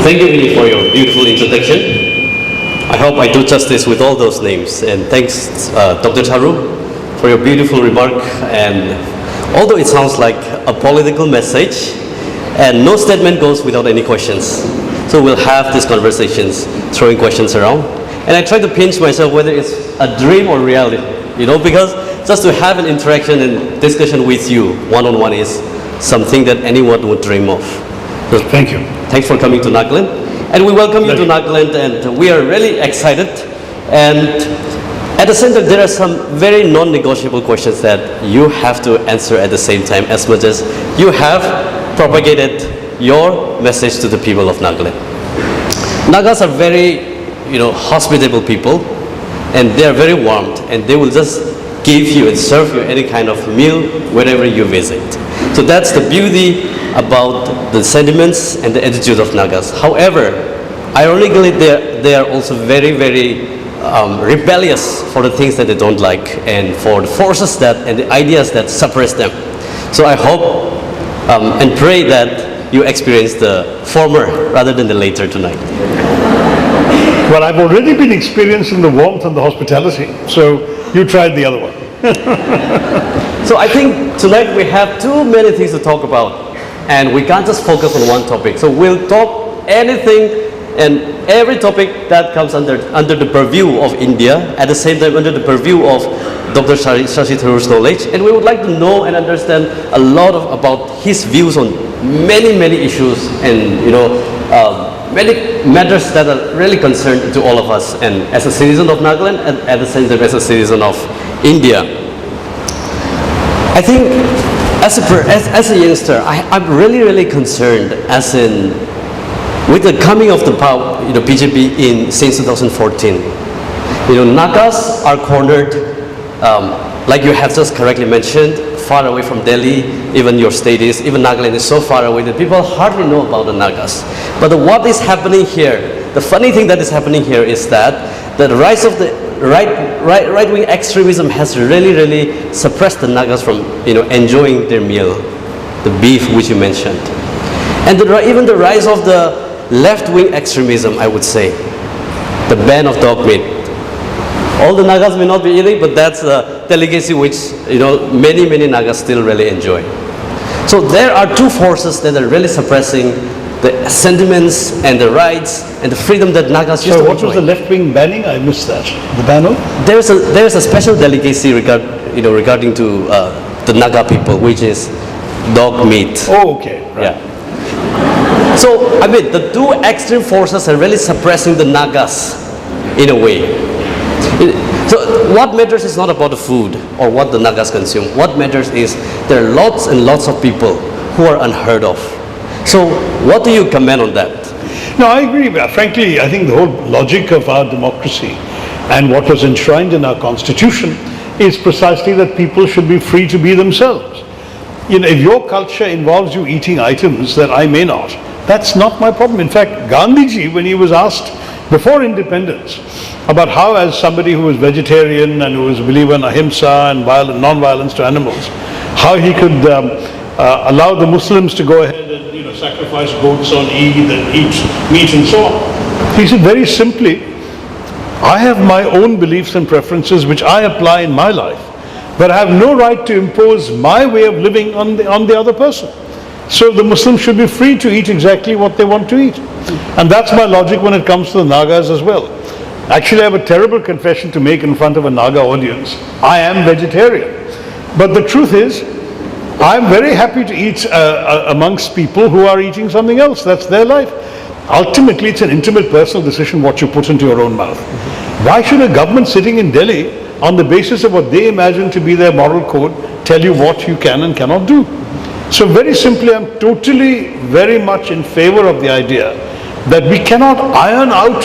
Thank you, Vinny, for your beautiful introduction. I hope I do justice with all those names. And thanks, Dr. Tharoor, for your beautiful remark. And although it sounds like a political message, and no statement goes without any questions. So we'll have these conversations, throwing questions around. And I try to pinch myself whether it's a dream or reality, because just to have an interaction and discussion with you one-on-one is something that anyone would dream of. So thank you. Thanks for coming to Nagaland. And we welcome you to Nagaland, and we are really excited. And at the same time, there are some very non-negotiable questions that you have to answer at the same time, as much as you have propagated your message to the people of Nagaland. Nagas are very, hospitable people, and they are very warm, and they will just give you and serve you any kind of meal wherever you visit. So that's the beauty about the sentiments and the attitude of Nagas. However, ironically, they are also very, very rebellious for the things that they don't like and for the forces and the ideas that suppress them. So I hope and pray that you experience the former rather than the later tonight. Well, I've already been experiencing the warmth and the hospitality, so you tried the other one. So I think tonight we have too many things to talk about, and we can't just focus on one topic. So we'll talk anything and every topic that comes under the purview of India, at the same time under the purview of Dr. Shashi Tharoor's knowledge, and we would like to know and understand a lot about his views on many, many issues and many matters that are really concerned to all of us, and as a citizen of Nagaland and at the same time as a citizen of India. I think as a youngster, I'm really, really concerned with the coming of the power, BJP since 2014. Nagas are cornered, like you have just correctly mentioned, far away from Delhi. Even your state even Nagaland is so far away that people hardly know about the Nagas. But what is happening here, the funny thing that is happening here is that the rise of the right-wing extremism has really, really suppressed the Nagas from enjoying their meal, the beef which you mentioned. And even the rise of the left-wing extremism, I would say, the ban of dog meat. All the Nagas may not be eating, but that's a delicacy which many, many Nagas still really enjoy. So there are two forces that are really suppressing the sentiments and the rights and the freedom that Nagas used to enjoy. So what was the left-wing banning? I missed that. The ban of? There's a special delicacy regarding to the Naga people, which is dog meat. Oh, okay. Right. Yeah. So, the two extreme forces are really suppressing the Nagas in a way. So what matters is not about the food or what the Nagas consume. What matters is there are lots and lots of people who are unheard of. So what do you comment on that? No, I agree. Frankly, I think the whole logic of our democracy and what was enshrined in our constitution is precisely that people should be free to be themselves. If your culture involves you eating items that I may not, that's not my problem. In fact, Gandhiji, when he was asked before independence about how, as somebody who was vegetarian and who was a believer in ahimsa and non-violence to animals, how he could allow the Muslims to go ahead and sacrifice goats on Eid and eat meat and so on. He said very simply, I have my own beliefs and preferences which I apply in my life, but I have no right to impose my way of living on the other person. So the Muslims should be free to eat exactly what they want to eat. And that's my logic when it comes to the Nagas as well. Actually, I have a terrible confession to make in front of a Naga audience. I am vegetarian. But the truth is, I'm very happy to eat amongst people who are eating something else. That's their life. Ultimately, it's an intimate personal decision what you put into your own mouth. Why should a government sitting in Delhi, on the basis of what they imagine to be their moral code, tell you what you can and cannot do? So very simply, I'm totally very much in favor of the idea that we cannot iron out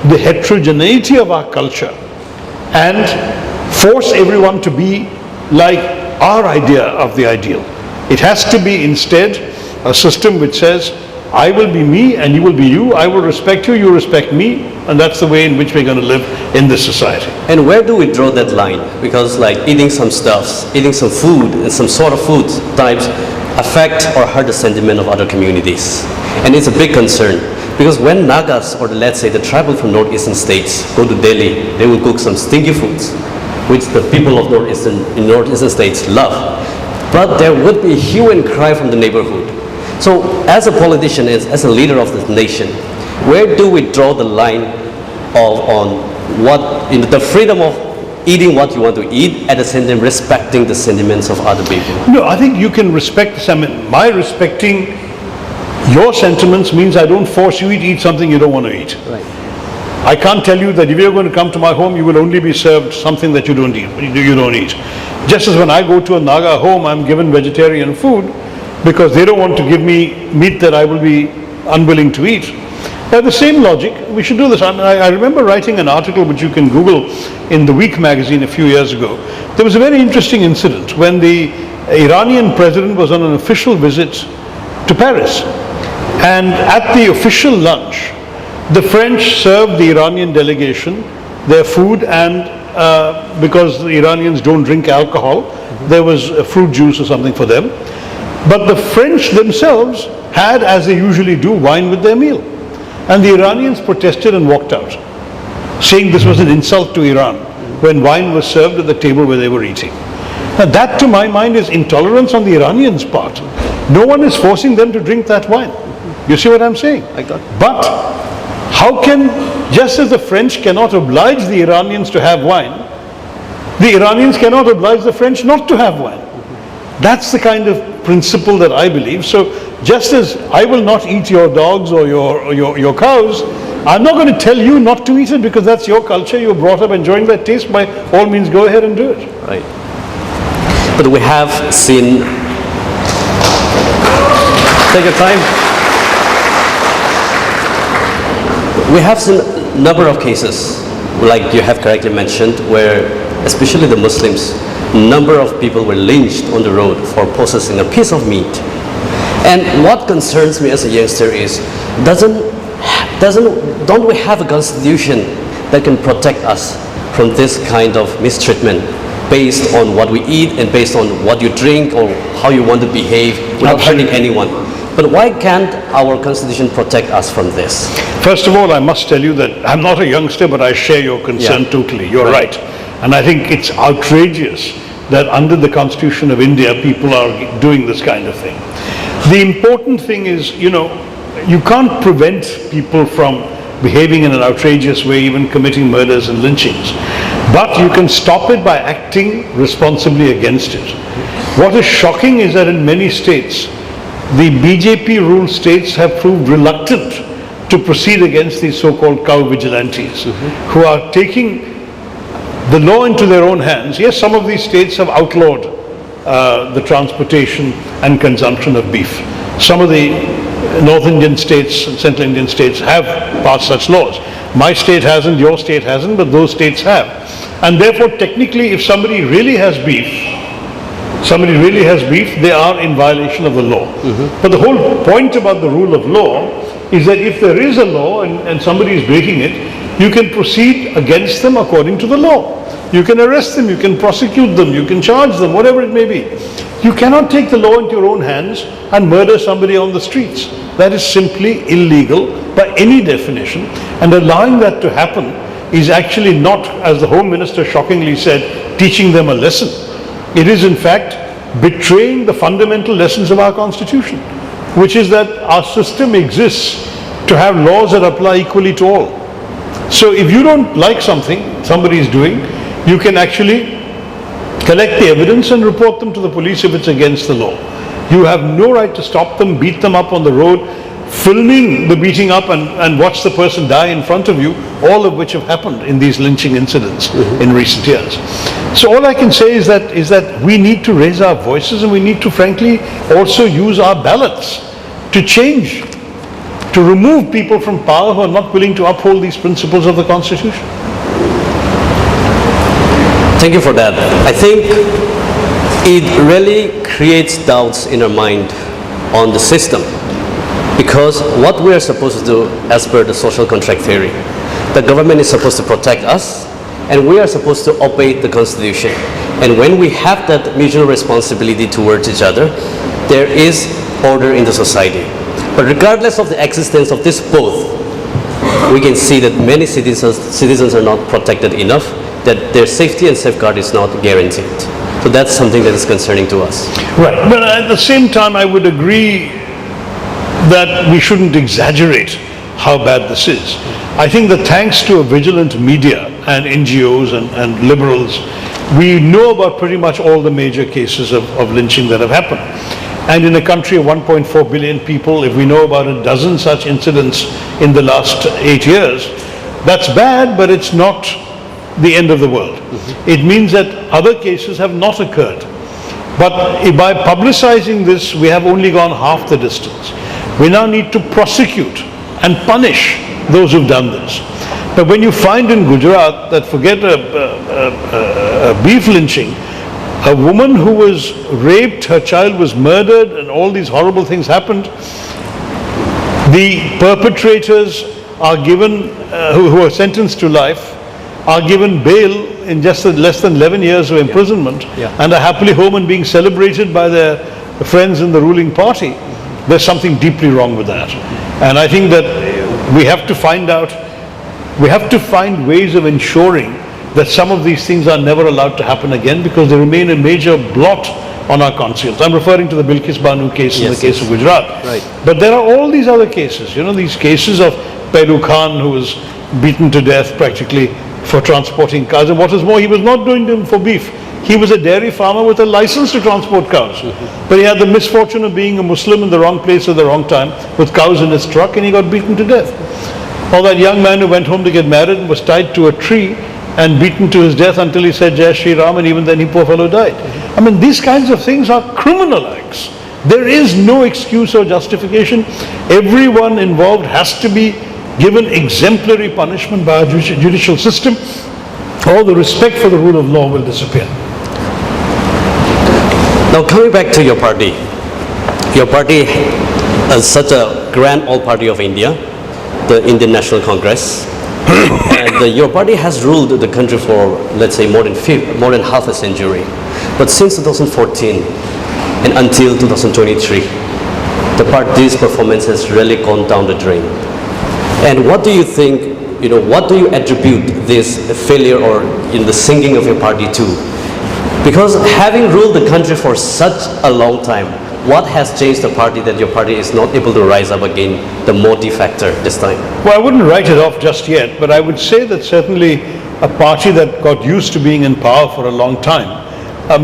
the heterogeneity of our culture and force everyone to be like our idea of the ideal. It has to be instead a system which says, I will be me and you will be you, I will respect you, you respect me, and that's the way in which we're going to live in this society. And where do we draw that line? Because like eating some stuffs, eating some food and some sort of food types affect or hurt the sentiment of other communities. And it's a big concern. Because when Nagas, or let's say the tribal from northeastern states, go to Delhi, they will cook some stinky foods, which the people of northeastern states love. But there would be hue and cry from the neighborhood. So as a politician, as a leader of this nation, where do we draw the line on what, the freedom of eating what you want to eat, at the same time respecting the sentiments of other people? No, I think you can respect, my respecting your sentiments means I don't force you to eat something you don't want to eat. Right. I can't tell you that if you're going to come to my home, you will only be served something that you don't eat. Just as when I go to a Naga home, I'm given vegetarian food because they don't want to give me meat that I will be unwilling to eat. By the same logic, we should do this. I remember writing an article which you can Google in The Week magazine a few years ago. There was a very interesting incident when the Iranian president was on an official visit to Paris. And at the official lunch, the French served the Iranian delegation their food, and because the Iranians don't drink alcohol, there was a fruit juice or something for them. But the French themselves had, as they usually do, wine with their meal. And the Iranians protested and walked out, saying this was an insult to Iran when wine was served at the table where they were eating. Now that, to my mind, is intolerance on the Iranians' part. No one is forcing them to drink that wine. You see what I'm saying? I got it. But how can, just as the French cannot oblige the Iranians to have wine, the Iranians cannot oblige the French not to have wine? That's the kind of principle that I believe. So just as I will not eat your dogs or your cows, I'm not going to tell you not to eat it because that's your culture. You're brought up enjoying that taste. By all means, go ahead and do it. Right. But we have seen, take your time. We have seen a number of cases, like you have correctly mentioned, where especially the Muslims, number of people were lynched on the road for possessing a piece of meat. And what concerns me as a youngster is, don't we have a constitution that can protect us from this kind of mistreatment based on what we eat and based on what you drink or how you want to behave without hurting anyone? But why can't our constitution protect us from this? First of all, I must tell you that I'm not a youngster, but I share your concern totally. You're right. And I think it's outrageous that under the Constitution of India, people are doing this kind of thing. The important thing is, you can't prevent people from behaving in an outrageous way, even committing murders and lynchings. But you can stop it by acting responsibly against it. What is shocking is that in many states, the BJP-ruled states have proved reluctant to proceed against these so-called cow vigilantes who are taking the law into their own hands. Yes, some of these states have outlawed the transportation and consumption of beef. Some of the North Indian states and Central Indian states have passed such laws. My state hasn't, your state hasn't, but those states have. And therefore, technically, if somebody really has beef, they are in violation of the law. But the whole point about the rule of law is that if there is a law and somebody is breaking it, you can proceed against them according to the law. You can arrest them, you can prosecute them, you can charge them, whatever it may be. You cannot take the law into your own hands and murder somebody on the streets. That is simply illegal by any definition, and allowing that to happen is actually not, as the Home Minister shockingly said, teaching them a lesson. It is in fact betraying the fundamental lessons of our Constitution, which is that our system exists to have laws that apply equally to all. So if you don't like something somebody is doing, you can actually collect the evidence and report them to the police if it's against the law. You have no right to stop them, beat them up on the road, filming the beating up and watch the person die in front of you, all of which have happened in these lynching incidents in recent years. So all I can say is that we need to raise our voices, and we need to frankly also use our ballots to change, to remove people from power who are not willing to uphold these principles of the Constitution. Thank you for that. I think it really creates doubts in our mind on the system, because what we are supposed to do as per the social contract theory, the government is supposed to protect us and we are supposed to obey the Constitution. And when we have that mutual responsibility towards each other, there is order in the society. But regardless of the existence of this both, we can see that many citizens are not protected enough, that their safety and safeguard is not guaranteed. So that's something that is concerning to us. Right, but at the same time, I would agree that we shouldn't exaggerate how bad this is. I think that thanks to a vigilant media and NGOs and liberals, we know about pretty much all the major cases of lynching that have happened. And in a country of 1.4 billion people, if we know about a dozen such incidents in the last 8 years, that's bad, but it's not the end of the world. It means that other cases have not occurred. But by publicizing this, we have only gone half the distance. We now need to prosecute and punish those who've done this. But when you find in Gujarat that, forget a beef lynching, a woman who was raped, her child was murdered, and all these horrible things happened, the perpetrators are given, who are sentenced to life, are given bail in just less than 11 years of imprisonment, and are happily home and being celebrated by their friends in the ruling party. There's something deeply wrong with that. And I think that we have to find ways of ensuring that some of these things are never allowed to happen again, because they remain a major blot on our conscience. I'm referring to the Bilkis Banu case in the case of Gujarat. Right. But there are all these other cases, these cases of Pelu Khan, who was beaten to death practically for transporting cows. And what is more, he was not doing them for beef. He was a dairy farmer with a license to transport cows. But he had the misfortune of being a Muslim in the wrong place at the wrong time with cows in his truck, and he got beaten to death. Or that young man who went home to get married and was tied to a tree and beaten to his death until he said Jai Shri Ram, and even then he, poor fellow, died. I mean, these kinds of things are criminal acts. There is no excuse or justification. Everyone involved has to be given exemplary punishment by our judicial system, or the respect for the rule of law will disappear. Now, coming back to your party is such a grand old party of India, the Indian National Congress, and your party has ruled the country for, let's say, more than half a century. But since 2014 and until 2023, the party's performance has really gone down the drain. And what do you think, what do you attribute this failure or in the sinking of your party to? Because having ruled the country for such a long time, what has changed the party that your party is not able to rise up again, the Modi factor this time? Well, I wouldn't write it off just yet, but I would say that certainly a party that got used to being in power for a long time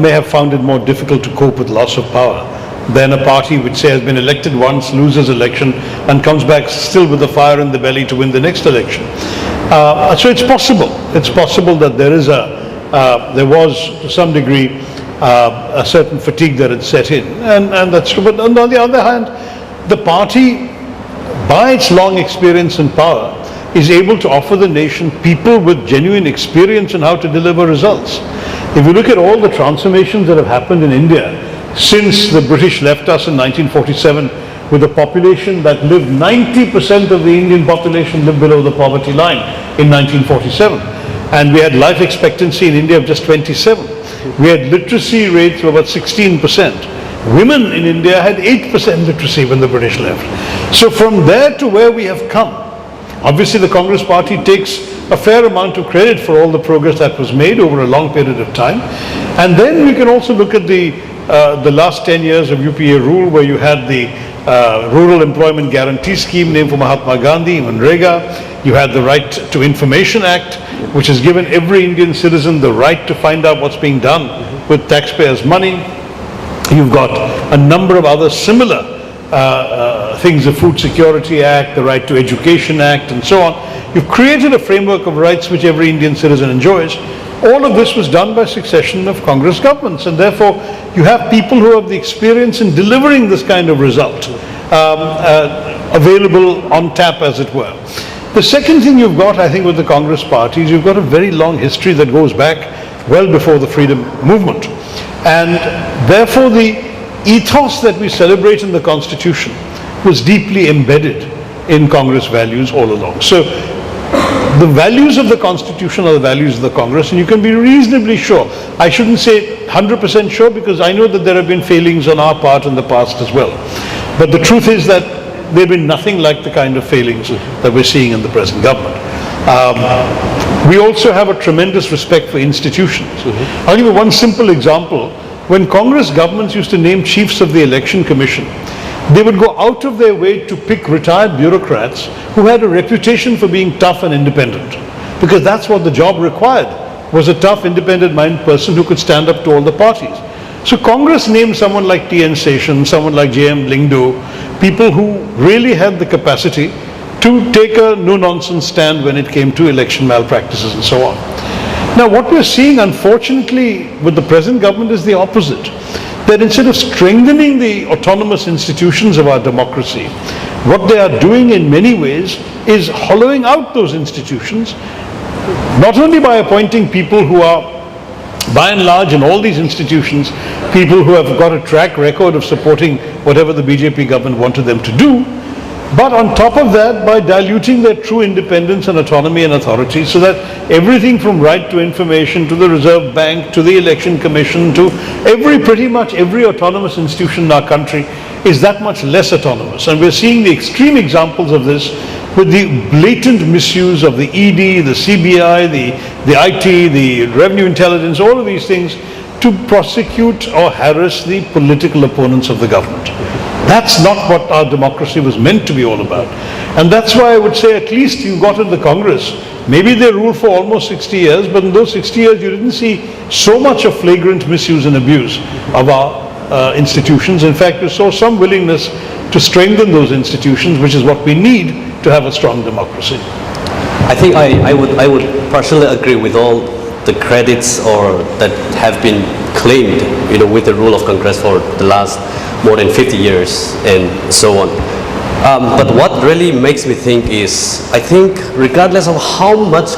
may have found it more difficult to cope with loss of power than a party which, say, has been elected once, loses election, and comes back still with the fire in the belly to win the next election. So it's possible. It's possible that there was, to some degree, a certain fatigue that had set in, and that's true. But on the other hand, the party, by its long experience in power, is able to offer the nation people with genuine experience in how to deliver results. If you look at all the transformations that have happened in India since the British left us in 1947, with a population that lived, 90% of the Indian population lived below the poverty line in 1947. And we had life expectancy in India of just 27. We had literacy rates of about 16%. Women in India had 8% literacy when the British left. So from there to where we have come, obviously the Congress Party takes a fair amount of credit for all the progress that was made over a long period of time. And then we can also look at the last 10 years of UPA rule, where you had the Rural Employment Guarantee Scheme named for Mahatma Gandhi, Manrega. You had the Right to Information Act, which has given every Indian citizen the right to find out what's being done with taxpayers' money. You've got a number of other similar things, the Food Security Act, the Right to Education Act, and so on. You've created a framework of rights which every Indian citizen enjoys. All of this was done by succession of Congress governments, and therefore you have people who have the experience in delivering this kind of result available on tap, as it were. The second thing you've got, I think, with the Congress party is you've got a very long history that goes back well before the freedom movement. And therefore the ethos that we celebrate in the Constitution was deeply embedded in Congress values all along. So the values of the Constitution are the values of the Congress, and you can be reasonably sure. I shouldn't say 100% sure, because I know that there have been failings on our part in the past as well. But the truth is that they've been nothing like the kind of failings that we're seeing in the present government. We also have a tremendous respect for institutions. I'll give you one simple example. When Congress governments used to name chiefs of the Election Commission, they would go out of their way to pick retired bureaucrats who had a reputation for being tough and independent, because that's what the job required, was a tough, independent-minded person who could stand up to all the parties. So Congress named someone like T.N. Seshan, someone like J.M. Lingdo, people who really had the capacity to take a no-nonsense stand when it came to election malpractices and so on. Now, what we're seeing, unfortunately, with the present government is the opposite. That instead of strengthening the autonomous institutions of our democracy, what they are doing in many ways is hollowing out those institutions, not only by appointing people who are, by and large, in all these institutions, people who have got a track record of supporting whatever the BJP government wanted them to do, but on top of that, by diluting their true independence and autonomy and authority, so that everything from right to information to the Reserve Bank to the Election Commission to pretty much every autonomous institution in our country is that much less autonomous. And we're seeing the extreme examples of this with the blatant misuse of the ED, the CBI, the IT, the Revenue Intelligence, all of these things to prosecute or harass the political opponents of the government. That's not what our democracy was meant to be all about. And that's why I would say at least you got in the Congress. Maybe they ruled for almost 60 years, but in those 60 years you didn't see so much of flagrant misuse and abuse of our institutions. In fact, you saw some willingness to strengthen those institutions, which is what we need to have a strong democracy. I think I would partially agree with all the credits or that have been claimed, with the rule of Congress for the last more than 50 years and so on. But what really makes me think is, I think regardless of how much,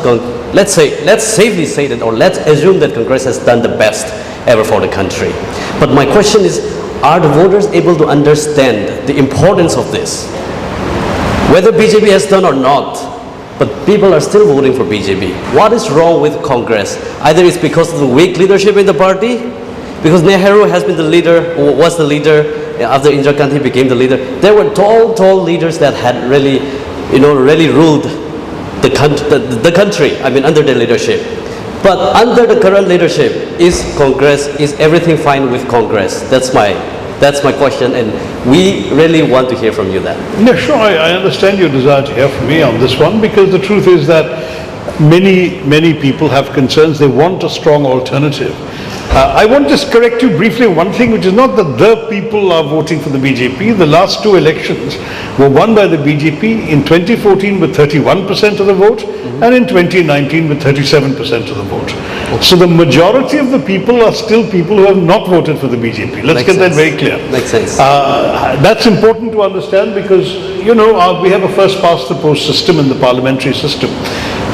let's safely say that, or let's assume that Congress has done the best ever for the country. But my question is, are the voters able to understand the importance of this? Whether BJP has done or not, but people are still voting for BJP. What is wrong with Congress? Either it's because of the weak leadership in the party, because Nehru has been the leader, or was the leader after Indira Gandhi became the leader. There were tall leaders that had really ruled the country, under their leadership. But under the current leadership, is everything fine with Congress? That's my question, and we really want to hear from you then. Yeah, sure, I understand your desire to hear from me on this one, because the truth is that many people have concerns. They want a strong alternative. I want to just correct you briefly on one thing, which is not that the people are voting for the BJP. The last two elections were won by the BJP in 2014 with 31% of the vote, and in 2019 with 37% of the vote. So the majority of the people are still people who have not voted for the BJP. Let's get that very clear. Makes sense. That's important to understand, because, we have a first past the post system in the parliamentary system.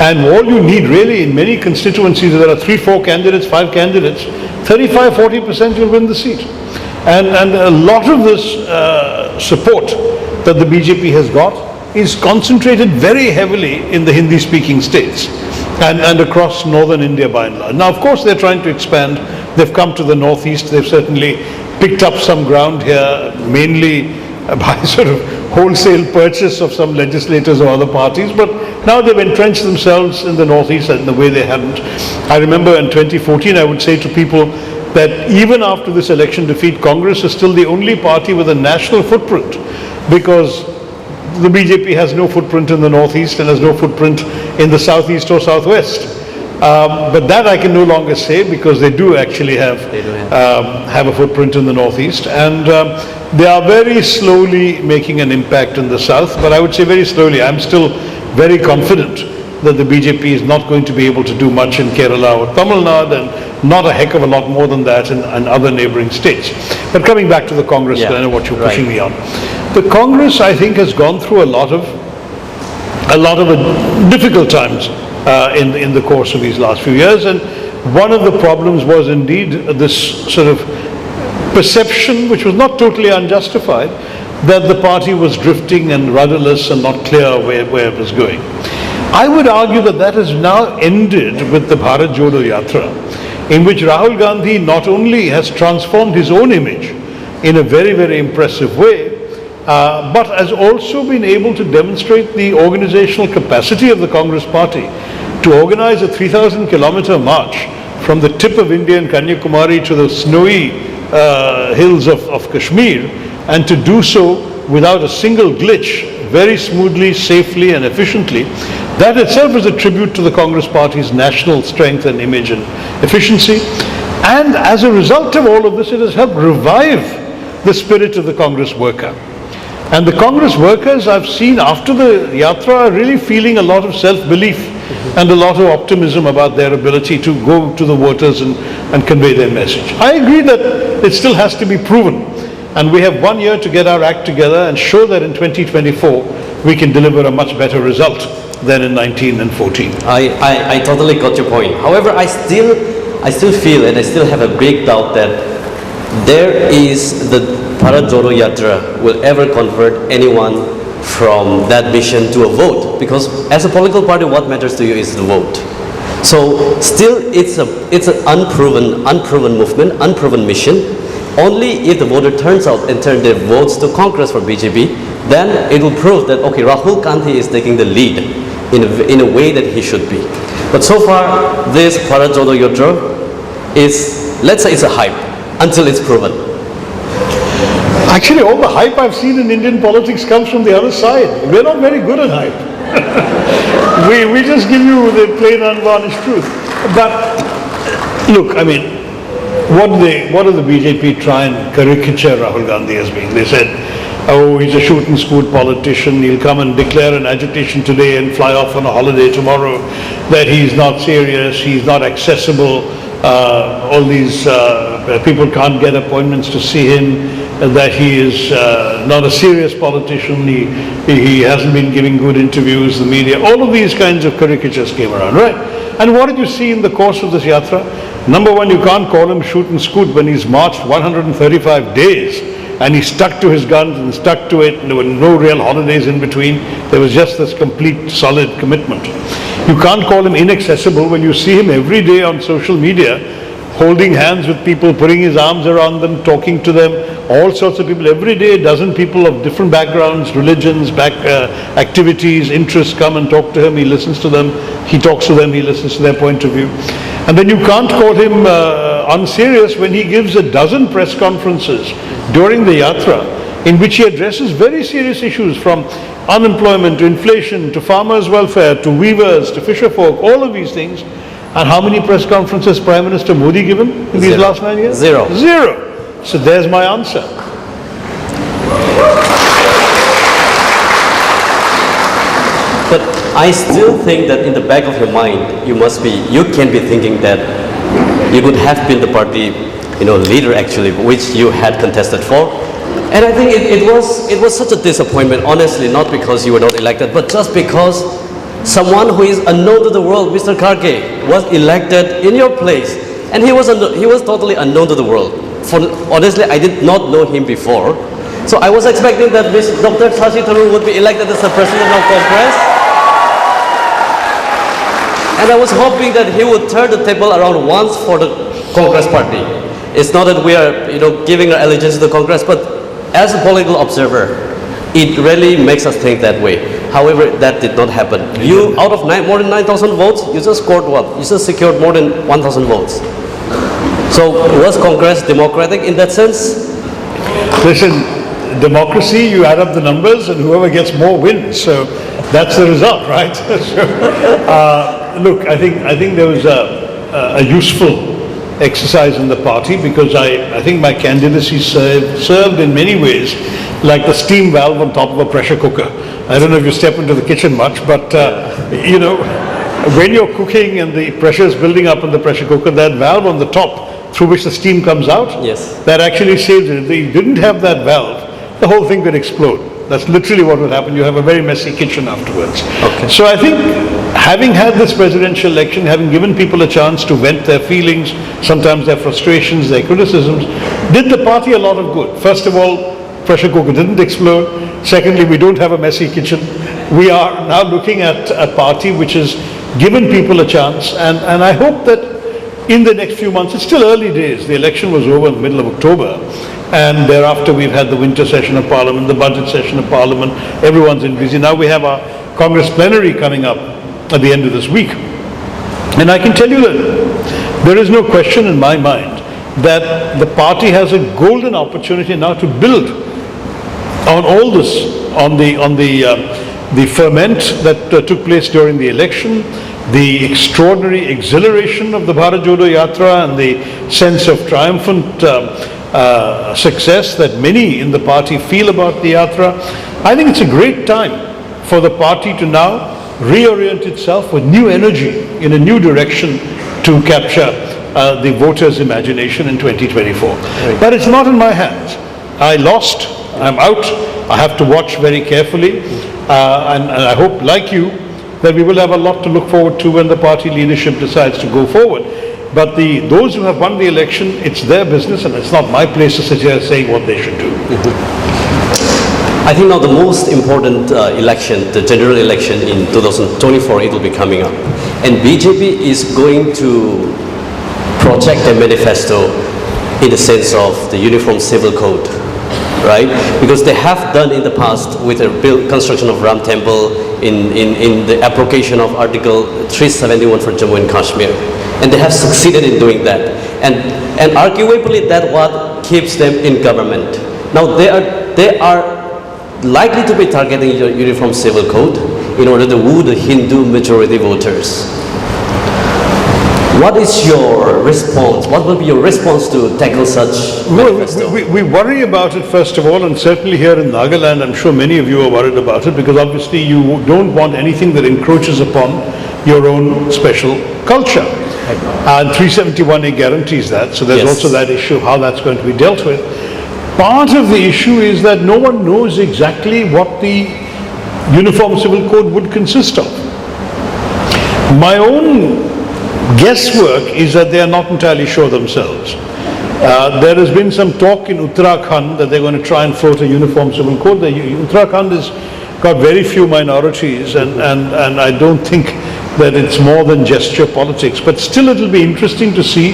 And all you need really in many constituencies, there are 3, 4 candidates, 5 candidates, 35, 40% you'll win the seat. And a lot of this support that the BJP has got is concentrated very heavily in the Hindi-speaking states and across northern India by and large. Now, of course, they're trying to expand. They've come to the northeast. They've certainly picked up some ground here, mainly by sort of wholesale purchase of some legislators or other parties, but now they've entrenched themselves in the northeast in the way they hadn't. I remember in 2014, I would say to people that even after this election defeat, Congress is still the only party with a national footprint, because the BJP has no footprint in the northeast and has no footprint in the southeast or southwest. But that I can no longer say, because they do actually have a footprint in the northeast, and they are very slowly making an impact in the south. But I would say very slowly. I'm still very confident that the BJP is not going to be able to do much in Kerala or Tamil Nadu, and not a heck of a lot more than that in other neighboring states. But coming back to the Congress, I know what you're pushing me on. The Congress, I think, has gone through a lot of difficult times in the course of these last few years, and one of the problems was indeed this sort of perception, which was not totally unjustified, that the party was drifting and rudderless and not clear where it was going. I would argue that has now ended with the Bharat Jodo Yatra, in which Rahul Gandhi not only has transformed his own image in a very, very impressive way, but has also been able to demonstrate the organizational capacity of the Congress Party to organize a 3,000-kilometer march from the tip of India and Kanyakumari to the snowy hills of Kashmir, and to do so without a single glitch, very smoothly, safely and efficiently. That itself is a tribute to the Congress Party's national strength and image and efficiency. And as a result of all of this, it has helped revive the spirit of the Congress worker. And the Congress workers I've seen after the yatra are really feeling a lot of self-belief and a lot of optimism about their ability to go to the voters and convey their message. I agree that it still has to be proven. And we have 1 year to get our act together and show that in 2024 we can deliver a much better result than in 19 and 14. I totally got your point. However, I still feel, and I still have a big doubt that there is the Bharat Jodo Yatra will ever convert anyone from that mission to a vote, because as a political party, what matters to you is the vote. So still, it's an unproven movement, unproven mission. Only if the voter turns out and turn their votes to Congress for BJP, then it will prove that, okay, Rahul Gandhi is taking the lead in a way that he should be. But so far, this Bharat Jodo Yatra is, let's say it's a hype, until it's proven. Actually, all the hype I've seen in Indian politics comes from the other side. We're not very good at hype. we just give you the plain unvarnished truth. But look, I mean, what do the BJP try and caricature Rahul Gandhi as being? They said, oh, he's a shoot and scoot politician, he'll come and declare an agitation today and fly off on a holiday tomorrow, that he's not serious, he's not accessible, all these people can't get appointments to see him, that he is not a serious politician, he hasn't been giving good interviews, the media, all of these kinds of caricatures came around, right? And what did you see in the course of this yatra? Number one, you can't call him shoot and scoot when he's marched 135 days and he stuck to his guns and stuck to it. There were no real holidays in between. There was just this complete solid commitment. You can't call him inaccessible when you see him every day on social media holding hands with people, putting his arms around them, talking to them, all sorts of people. Every day, a dozen people of different backgrounds, religions, activities, interests come and talk to him. He listens to them. He talks to them. He listens to their point of view. And then you can't call him unserious when he gives a dozen press conferences during the yatra in which he addresses very serious issues, from unemployment to inflation to farmers' welfare to weavers to fisher folk, all of these things. And how many press conferences Prime Minister Modi given in these last 9 years? Zero. So there's my answer. But I still think that in the back of your mind, you can be thinking that you could have been the party, leader actually, which you had contested for. And I think it was such a disappointment, honestly, not because you were not elected, but just because someone who is unknown to the world, Mr. Kharge, was elected in your place, and he was totally unknown to the world. Honestly, I did not know him before, so I was expecting that Dr. Shashi Tharoor would be elected as the president of Congress, and I was hoping that he would turn the table around once for the Congress party. It's not that we are, giving our allegiance to the Congress, but as a political observer, it really makes us think that way. However, that did not happen. You, out of more than 9,000 votes, you just scored what? You just secured more than 1,000 votes. So was Congress democratic in that sense? Listen, democracy, you add up the numbers and whoever gets more wins. So that's the result, right? Look, I think there was a useful exercise in the party, because I think my candidacy served in many ways like the steam valve on top of a pressure cooker. I don't know if you step into the kitchen much, but when you're cooking and the pressure is building up in the pressure cooker, that valve on the top through which the steam comes out, yes, that actually saves it. If you didn't have that valve, the whole thing could explode. That's literally what would happen. You have a very messy kitchen afterwards. Okay. So I think having had this presidential election, having given people a chance to vent their feelings, sometimes their frustrations, their criticisms, did the party a lot of good. First of all, pressure cooker didn't explode. Secondly, we don't have a messy kitchen. We are now looking at a party which has given people a chance, and I hope that in the next few months, it's still early days, the election was over in the middle of October, And thereafter we've had the winter session of Parliament, the budget session of Parliament, everyone's in busy. Now we have our Congress plenary coming up at the end of this week. And I can tell you that there is no question in my mind that the party has a golden opportunity now to build on all this, on the ferment that took place during the election, the extraordinary exhilaration of the Bharat Jodo Yatra and the sense of triumphant success that many in the party feel about the Yatra. I think it's a great time for the party to now reorient itself with new energy in a new direction to capture the voters' imagination in 2024. Right. But it's not in my hands. I lost, I'm out, I have to watch very carefully, and I hope, like you, that we will have a lot to look forward to when the party leadership decides to go forward. But those who have won the election, it's their business, and it's not my place to sit here saying what they should do. I think now the most important election, the general election in 2024, it will be coming up. And BJP is going to project a manifesto in the sense of the Uniform Civil Code, right? Because they have done in the past with the construction of Ram Temple, in the application of Article 371 for Jammu and Kashmir. And they have succeeded in doing that. And arguably that what keeps them in government. Now they are likely to be targeting your Uniform Civil Code in order to woo the Hindu majority voters. What is your response? What will be your response to tackle such manifesto? We worry about it, first of all, and certainly here in Nagaland, I'm sure many of you are worried about it, because obviously you don't want anything that encroaches upon your own special culture. And 371A guarantees that, so there's also that issue of how that's going to be dealt with. Part of the issue is that no one knows exactly what the Uniform Civil Code would consist of. My own guesswork is that they are not entirely sure themselves. There has been some talk in Uttarakhand that they're going to try and float a Uniform Civil Code. Uttarakhand has got very few minorities, and I don't think that it's more than gesture politics. But still it will be interesting to see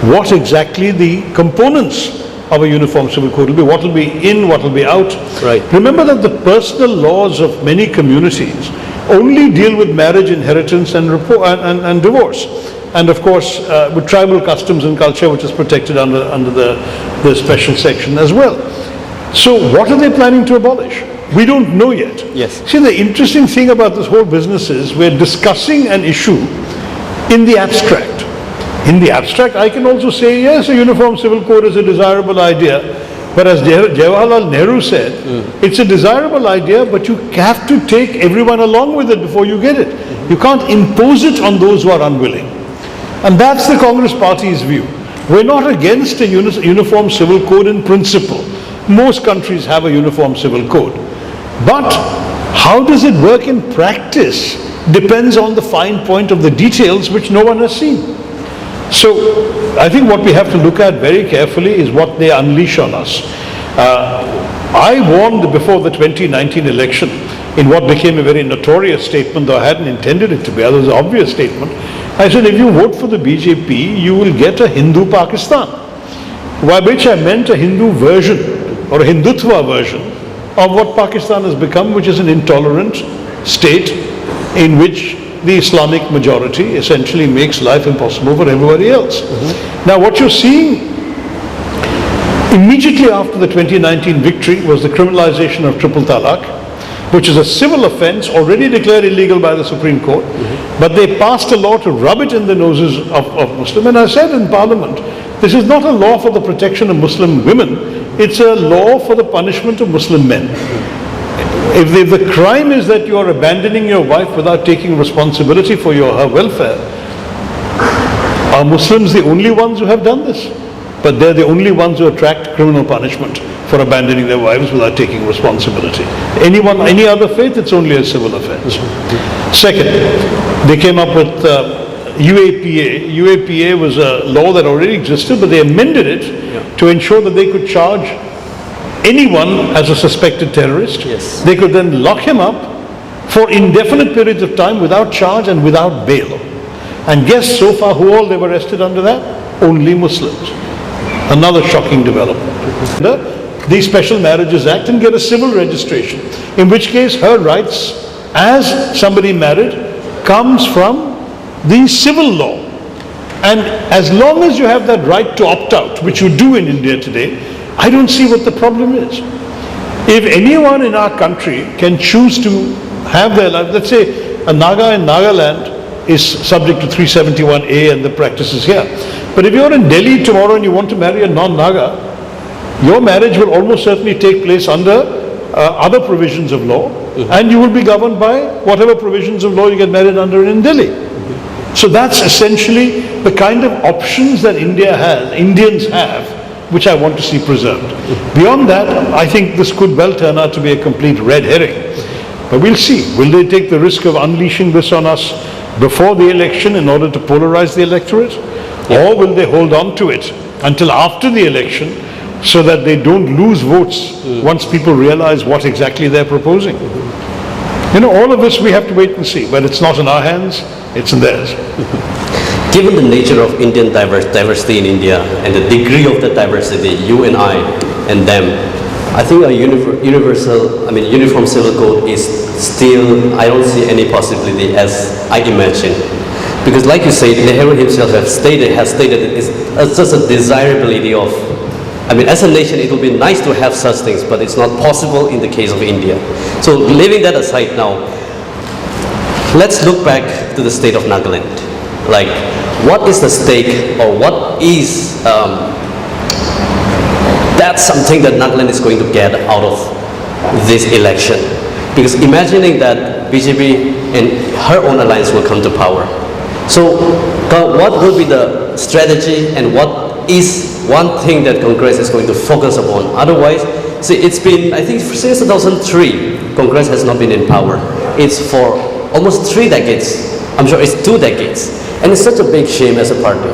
what exactly the components of a Uniform Civil Code will be, what will be in, what will be out. Right. Remember that the personal laws of many communities only deal with marriage, inheritance and divorce. And of course, with tribal customs and culture, which is protected under the special section as well. So what are they planning to abolish? We don't know yet. Yes. See, the interesting thing about this whole business is we're discussing an issue in the abstract. In the abstract, I can also say, yes, a Uniform Civil Code is a desirable idea. But as Jawaharlal Nehru said, it's a desirable idea, but you have to take everyone along with it before you get it. You can't impose it on those who are unwilling. And that's the Congress Party's view. We're not against a Uniform Civil Code in principle. Most countries have a Uniform Civil Code. But how does it work in practice depends on the fine point of the details, which no one has seen. So I think what we have to look at very carefully is what they unleash on us. I warned before the 2019 election in what became a very notorious statement, though I hadn't intended it to be, it was an obvious statement. I said, if you vote for the BJP, you will get a Hindu Pakistan. By which I meant a Hindu version or a Hindutva version of what Pakistan has become, which is an intolerant state in which the Islamic majority essentially makes life impossible for everybody else. Now what you're seeing immediately after the 2019 victory was the criminalization of triple talaq, which is a civil offense already declared illegal by the Supreme Court, but they passed a law to rub it in the noses of Muslims. And I said in Parliament, this is not a law for the protection of Muslim women, it's a law for the punishment of Muslim men. If the crime is that you are abandoning your wife without taking responsibility for her welfare, are Muslims the only ones who have done this? But they're the only ones who attract criminal punishment for abandoning their wives without taking responsibility. Any other faith, it's only a civil offense. Second, they came up with UAPA. UAPA was a law that already existed, but they amended it to ensure that they could charge anyone as a suspected terrorist. Yes. They could then lock him up for indefinite periods of time without charge and without bail. And guess so far who all they've arrested under that? Only Muslims. Another shocking development. The Special Marriages Act and get a civil registration, in which case her rights as somebody married comes from the civil law. And as long as you have that right to opt out, which you do in India today, I don't see what the problem is. If anyone in our country can choose to have their life, let's say a Naga in Nagaland is subject to 371A and the practices here. But if you're in Delhi tomorrow and you want to marry a non-Naga, your marriage will almost certainly take place under other provisions of law, and you will be governed by whatever provisions of law you get married under in Delhi. So that's essentially the kind of options that Indians have, which I want to see preserved. Beyond that, I think this could well turn out to be a complete red herring. But we'll see. Will they take the risk of unleashing this on us before the election in order to polarize the electorate? Or will they hold on to it until after the election so that they don't lose votes once people realize what exactly they're proposing? You know, all of this we have to wait and see. But it's not in our hands, it's in theirs. Given the nature of Indian diversity in India and the degree of the diversity, you and I and them, I think a uniform civil code is still, I don't see any possibility as I imagine. Because like you say, Nehru himself has stated it's just a desirability of, as a nation it would be nice to have such things, but it's not possible in the case of India. So leaving that aside now, let's look back to the state of Nagaland. Like, what is the stake, or what is that's something that Nagaland is going to get out of this election? Because imagining that BJP and her own alliance will come to power. So what will be the strategy, and what is one thing that Congress is going to focus upon? Otherwise, see, it's been, I think since 2003, Congress has not been in power. It's for almost 3 decades. I'm sure it's 2 decades. And it's such a big shame as a party.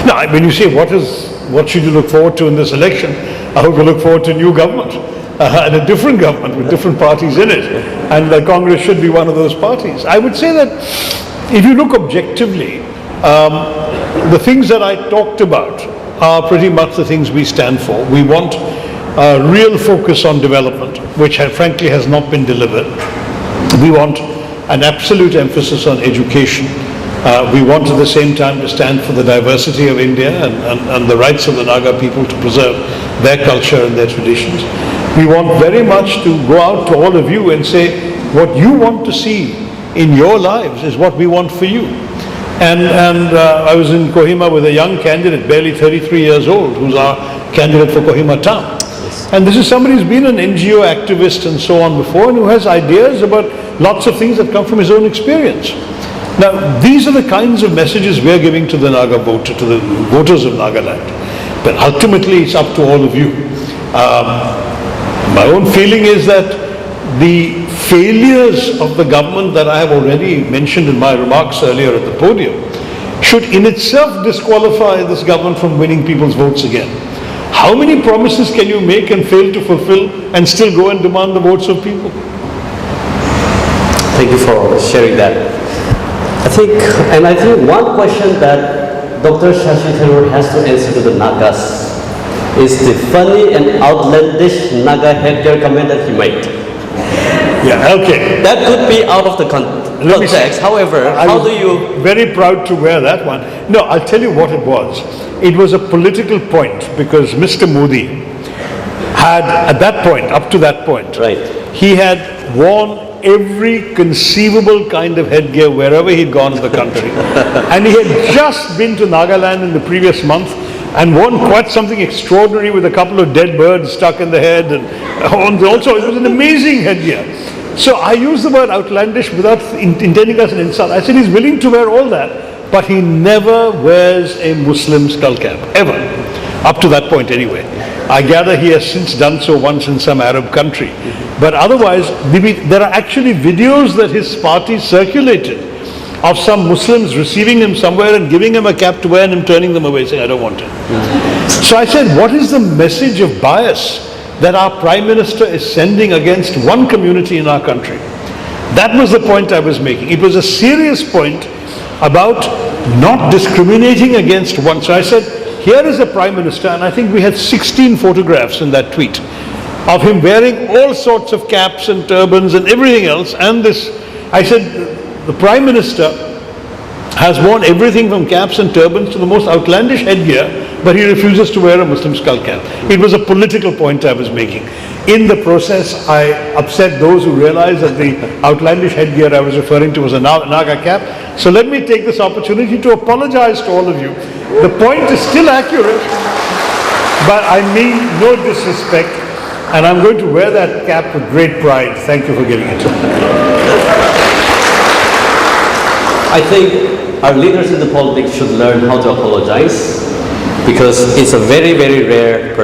Now, when you say what should you look forward to in this election, I hope you look forward to a new government, and a different government with different parties in it. And Congress should be one of those parties. I would say that if you look objectively, the things that I talked about are pretty much the things we stand for. We want a real focus on development, which frankly has not been delivered. We want an absolute emphasis on education. We want at the same time to stand for the diversity of India and the rights of the Naga people to preserve their culture and their traditions. We want very much to go out to all of you and say, what you want to see in your lives is what we want for you. And I was in Kohima with a young candidate, barely 33 years old, who's our candidate for Kohima town. And this is somebody who's been an NGO activist and so on before, and who has ideas about lots of things that come from his own experience. Now, these are the kinds of messages we're giving to the Naga voter, to the voters of Nagaland. But ultimately, it's up to all of you. My own feeling is that the failures of the government that I have already mentioned in my remarks earlier at the podium should in itself disqualify this government from winning people's votes again. How many promises can you make and fail to fulfill and still go and demand the votes of people? Thank you for sharing that. I think one question that Dr. Shashi Tharoor has to answer to the Nagas is the funny and outlandish Naga headgear comment that he made. Yeah, okay. That could be out of the context. However, how do you... Very proud to wear that one. No, I'll tell you what it was. It was a political point because Mr. Modi had, at that point, up to that point, right, he had worn every conceivable kind of headgear wherever he'd gone in the country. And he had just been to Nagaland in the previous month and worn quite something extraordinary with a couple of dead birds stuck in the head, and also it was an amazing headgear. So I used the word outlandish without intending as an insult. I said he's willing to wear all that, but he never wears a Muslim skull cap, ever. Up to that point anyway. I gather he has since done so once in some Arab country. But otherwise, there are actually videos that his party circulated of some Muslims receiving him somewhere and giving him a cap to wear and him turning them away, saying, I don't want it. So I said, what is the message of bias that our Prime Minister is sending against one community in our country? That was the point I was making. It was a serious point about not discriminating against one. So I said, here is the Prime Minister, and I think we had 16 photographs in that tweet of him wearing all sorts of caps and turbans and everything else, and this, I said, the Prime Minister has worn everything from caps and turbans to the most outlandish headgear, but he refuses to wear a Muslim skull cap. It was a political point I was making. In the process, I upset those who realized that the outlandish headgear I was referring to was a Naga cap. So let me take this opportunity to apologize to all of you. The point is still accurate, but I mean no disrespect, and I'm going to wear that cap with great pride. Thank you for giving it to me. I think our leaders in the politics should learn how to apologize, because it's a very, very rare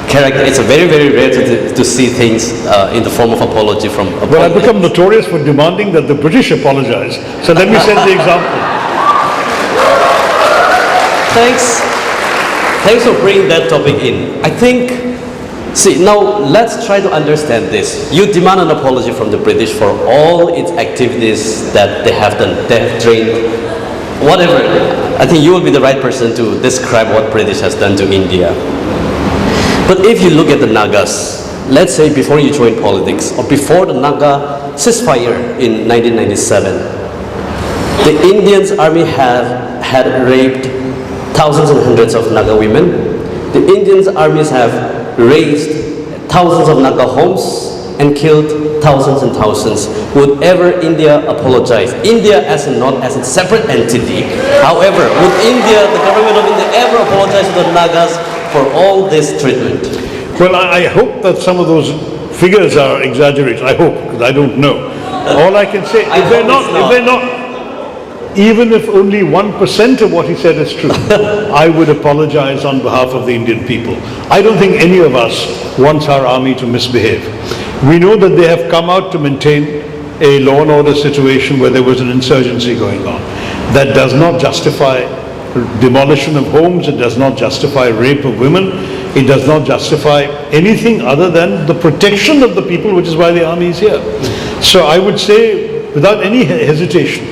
character. It's a very, very rare to see things in the form of apology from a Well, I've become notorious for demanding that the British apologize. So let me set the example. Thanks for bringing that topic in. I think, see, now let's try to understand this. You demand an apology from the British for all its activities that they have done, they have trained, whatever. I think you will be the right person to describe what British has done to India. But if you look at the Nagas, let's say before you join politics, or before the Naga ceasefire in 1997, the Indian army had raped thousands and hundreds of Naga women. The Indian armies have razed thousands of Naga homes and killed thousands and thousands. Would ever India apologize? India not as a separate entity. However, would the government of India ever apologize to the Nagas for all this treatment? Well, I hope that some of those figures are exaggerated. I hope, because I don't know. All I can say, if they're not, even if only 1% of what he said is true, I would apologize on behalf of the Indian people. I don't think any of us wants our army to misbehave. We know that they have come out to maintain a law and order situation where there was an insurgency going on. That does not justify demolition of homes, it does not justify rape of women, it does not justify anything other than the protection of the people, which is why the army is here. So I would say, without any hesitation,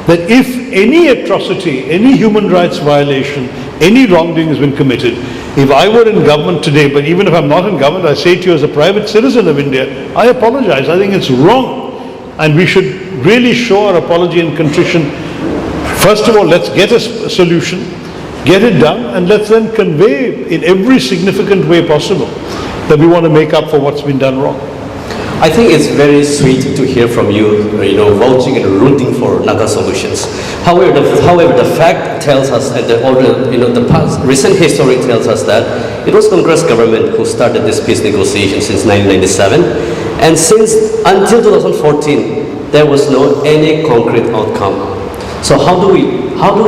that if any atrocity, any human rights violation, any wrongdoing has been committed, if I were in government today, but even if I'm not in government, I say to you as a private citizen of India, I apologize. I think it's wrong. And we should really show our apology and contrition. First of all, let's get a solution, get it done, and let's then convey in every significant way possible that we want to make up for what's been done wrong. I think it's very sweet to hear from you, vouching and rooting for Naga solutions. However, the fact tells us, and the past recent history tells us that it was Congress government who started this peace negotiation since 1997, and until 2014, there was no any concrete outcome. So how do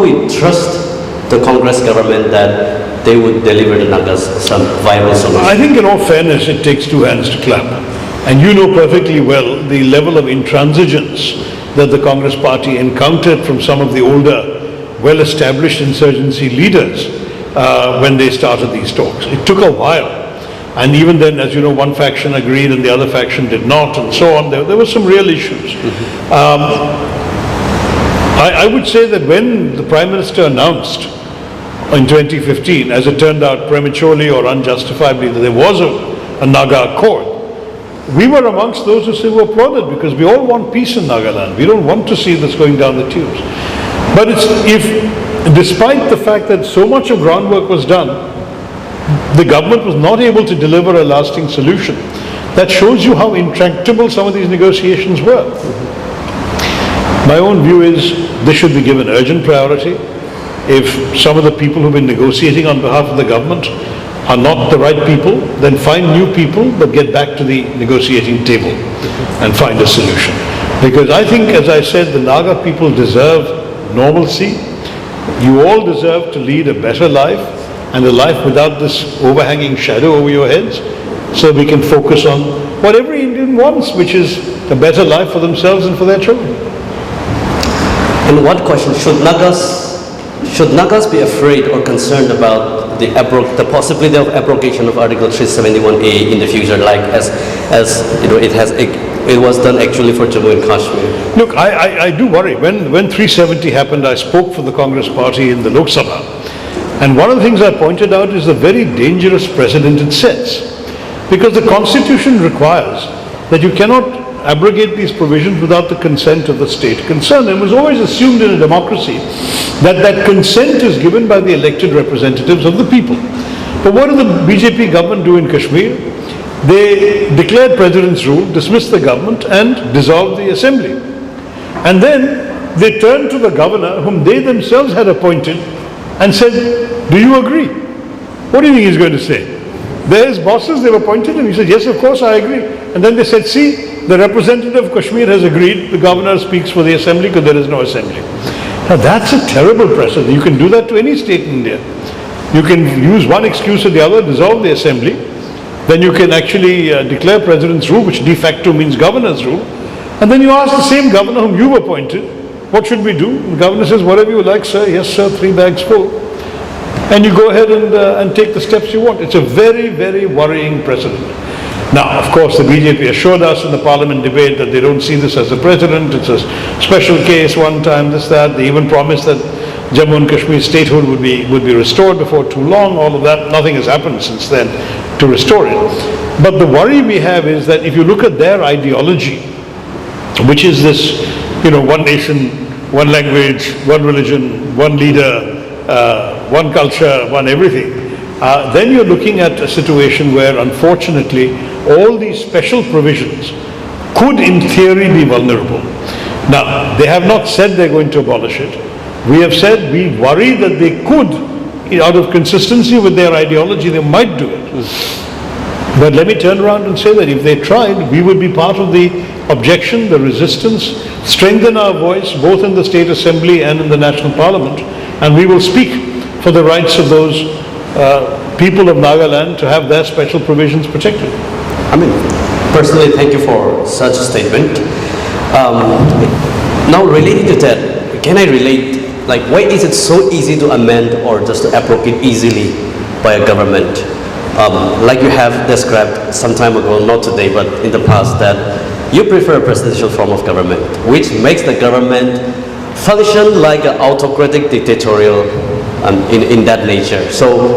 we trust the Congress government that they would deliver the Nagas some viable solution? I think in all fairness, it takes two hands to clap. And you know perfectly well the level of intransigence that the Congress party encountered from some of the older, well-established insurgency leaders when they started these talks. It took a while. And even then, as you know, one faction agreed and the other faction did not, and so on. There were some real issues. I would say that when the Prime Minister announced in 2015, as it turned out prematurely or unjustifiably, that there was a Naga Accord, we were amongst those who applauded, because we all want peace in Nagaland. We don't want to see this going down the tubes. But despite the fact that so much of groundwork was done, the government was not able to deliver a lasting solution. That shows you how intractable some of these negotiations were. My own view is this should be given urgent priority. If some of the people who've been negotiating on behalf of the government are not the right people, then find new people, but get back to the negotiating table and find a solution. Because I think, as I said, the Naga people deserve normalcy. You all deserve to lead a better life, and a life without this overhanging shadow over your heads, so we can focus on what every Indian wants, which is a better life for themselves and for their children. And one question, should Nagas be afraid or concerned about the possibility of abrogation of Article 371A in the future, like as it was done actually for Jammu and Kashmir? Look, I do worry. When 370 happened, I spoke for the Congress party in the Lok Sabha, And one of the things I pointed out is the very dangerous precedent it sets. Because the Constitution requires that you cannot abrogate these provisions without the consent of the state concerned. It was always assumed in a democracy that that consent is given by the elected representatives of the people. But what did the BJP government do in Kashmir? They declared president's rule, dismissed the government and dissolved the assembly. And then they turned to the governor, whom they themselves had appointed, and said, do you agree? What do you think he's going to say? They're his bosses, they've appointed him. He said, yes, of course, I agree. And then they said, see, the representative of Kashmir has agreed, the governor speaks for the assembly because there is no assembly. Now that's a terrible precedent. You can do that to any state in India. You can use one excuse or the other, dissolve the assembly, then you can actually declare president's rule, which de facto means governor's rule, and then you ask the same governor whom you've appointed, what should we do? The governor says, whatever you like, sir. Yes, sir, 3 bags full. And you go ahead and take the steps you want. It's a very, very worrying precedent. Now, of course, the BJP assured us in the parliament debate that they don't see this as a precedent. It's a special case, one time, this, that. They even promised that Jammu and Kashmir statehood would be restored before too long. All of that, nothing has happened since then to restore it. But the worry we have is that if you look at their ideology, which is this, one nation, one language, one religion, one leader, one culture, one everything, then you're looking at a situation where, unfortunately, all these special provisions could, in theory, be vulnerable. Now, they have not said they're going to abolish it. We have said we worry that they could, out of consistency with their ideology, they might do it. But let me turn around and say that if they tried, we would be part of the objection, the resistance, strengthen our voice both in the state assembly and in the national parliament, and we will speak for the rights of those people of Nagaland to have their special provisions protected. I mean, personally, thank you for such a statement. Now, related to that, can I relate, why is it so easy to amend or just to abrogate easily by a government? Like you have described some time ago, not today, but in the past, that you prefer a presidential form of government, which makes the government function like an autocratic dictatorial in that nature. So,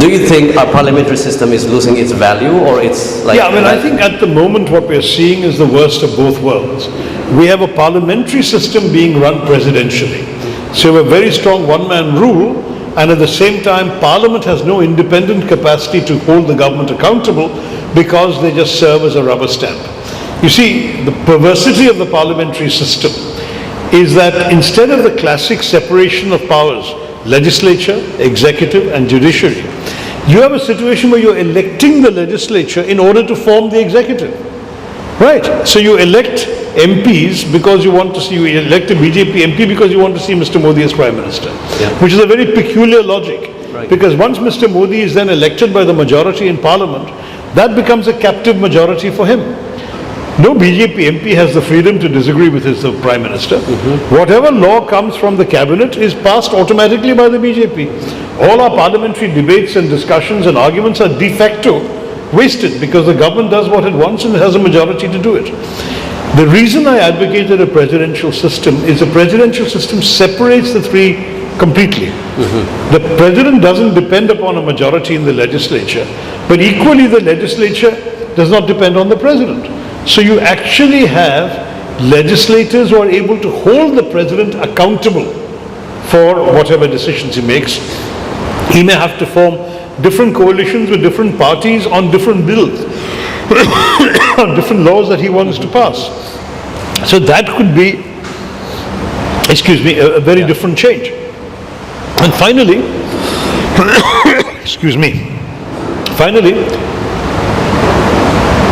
do you think our parliamentary system is losing its value, or it's like... Yeah, I think at the moment what we're seeing is the worst of both worlds. We have a parliamentary system being run presidentially. So you have a very strong one-man rule, and at the same time, Parliament has no independent capacity to hold the government accountable because they just serve as a rubber stamp. You see, the perversity of the parliamentary system is that instead of the classic separation of powers, legislature, executive and judiciary, you have a situation where you're electing the legislature in order to form the executive. Right? So you elect MPs because you want to see, you elect a BJP MP because you want to see Mr. Modi as Prime Minister. Yeah. Which is a very peculiar logic. Right. Because once Mr. Modi is then elected by the majority in Parliament, that becomes a captive majority for him. No BJP MP has the freedom to disagree with his Prime Minister. Whatever law comes from the cabinet is passed automatically by the BJP. All our parliamentary debates and discussions and arguments are de facto wasted because the government does what it wants and it has a majority to do it. The reason I advocated a presidential system is the presidential system separates the three completely. The president doesn't depend upon a majority in the legislature, but equally the legislature does not depend on the president. So you actually have legislators who are able to hold the president accountable for whatever decisions he makes. He may have to form different coalitions with different parties on different bills, on different laws that he wants to pass. So that could be, a very different change. And finally,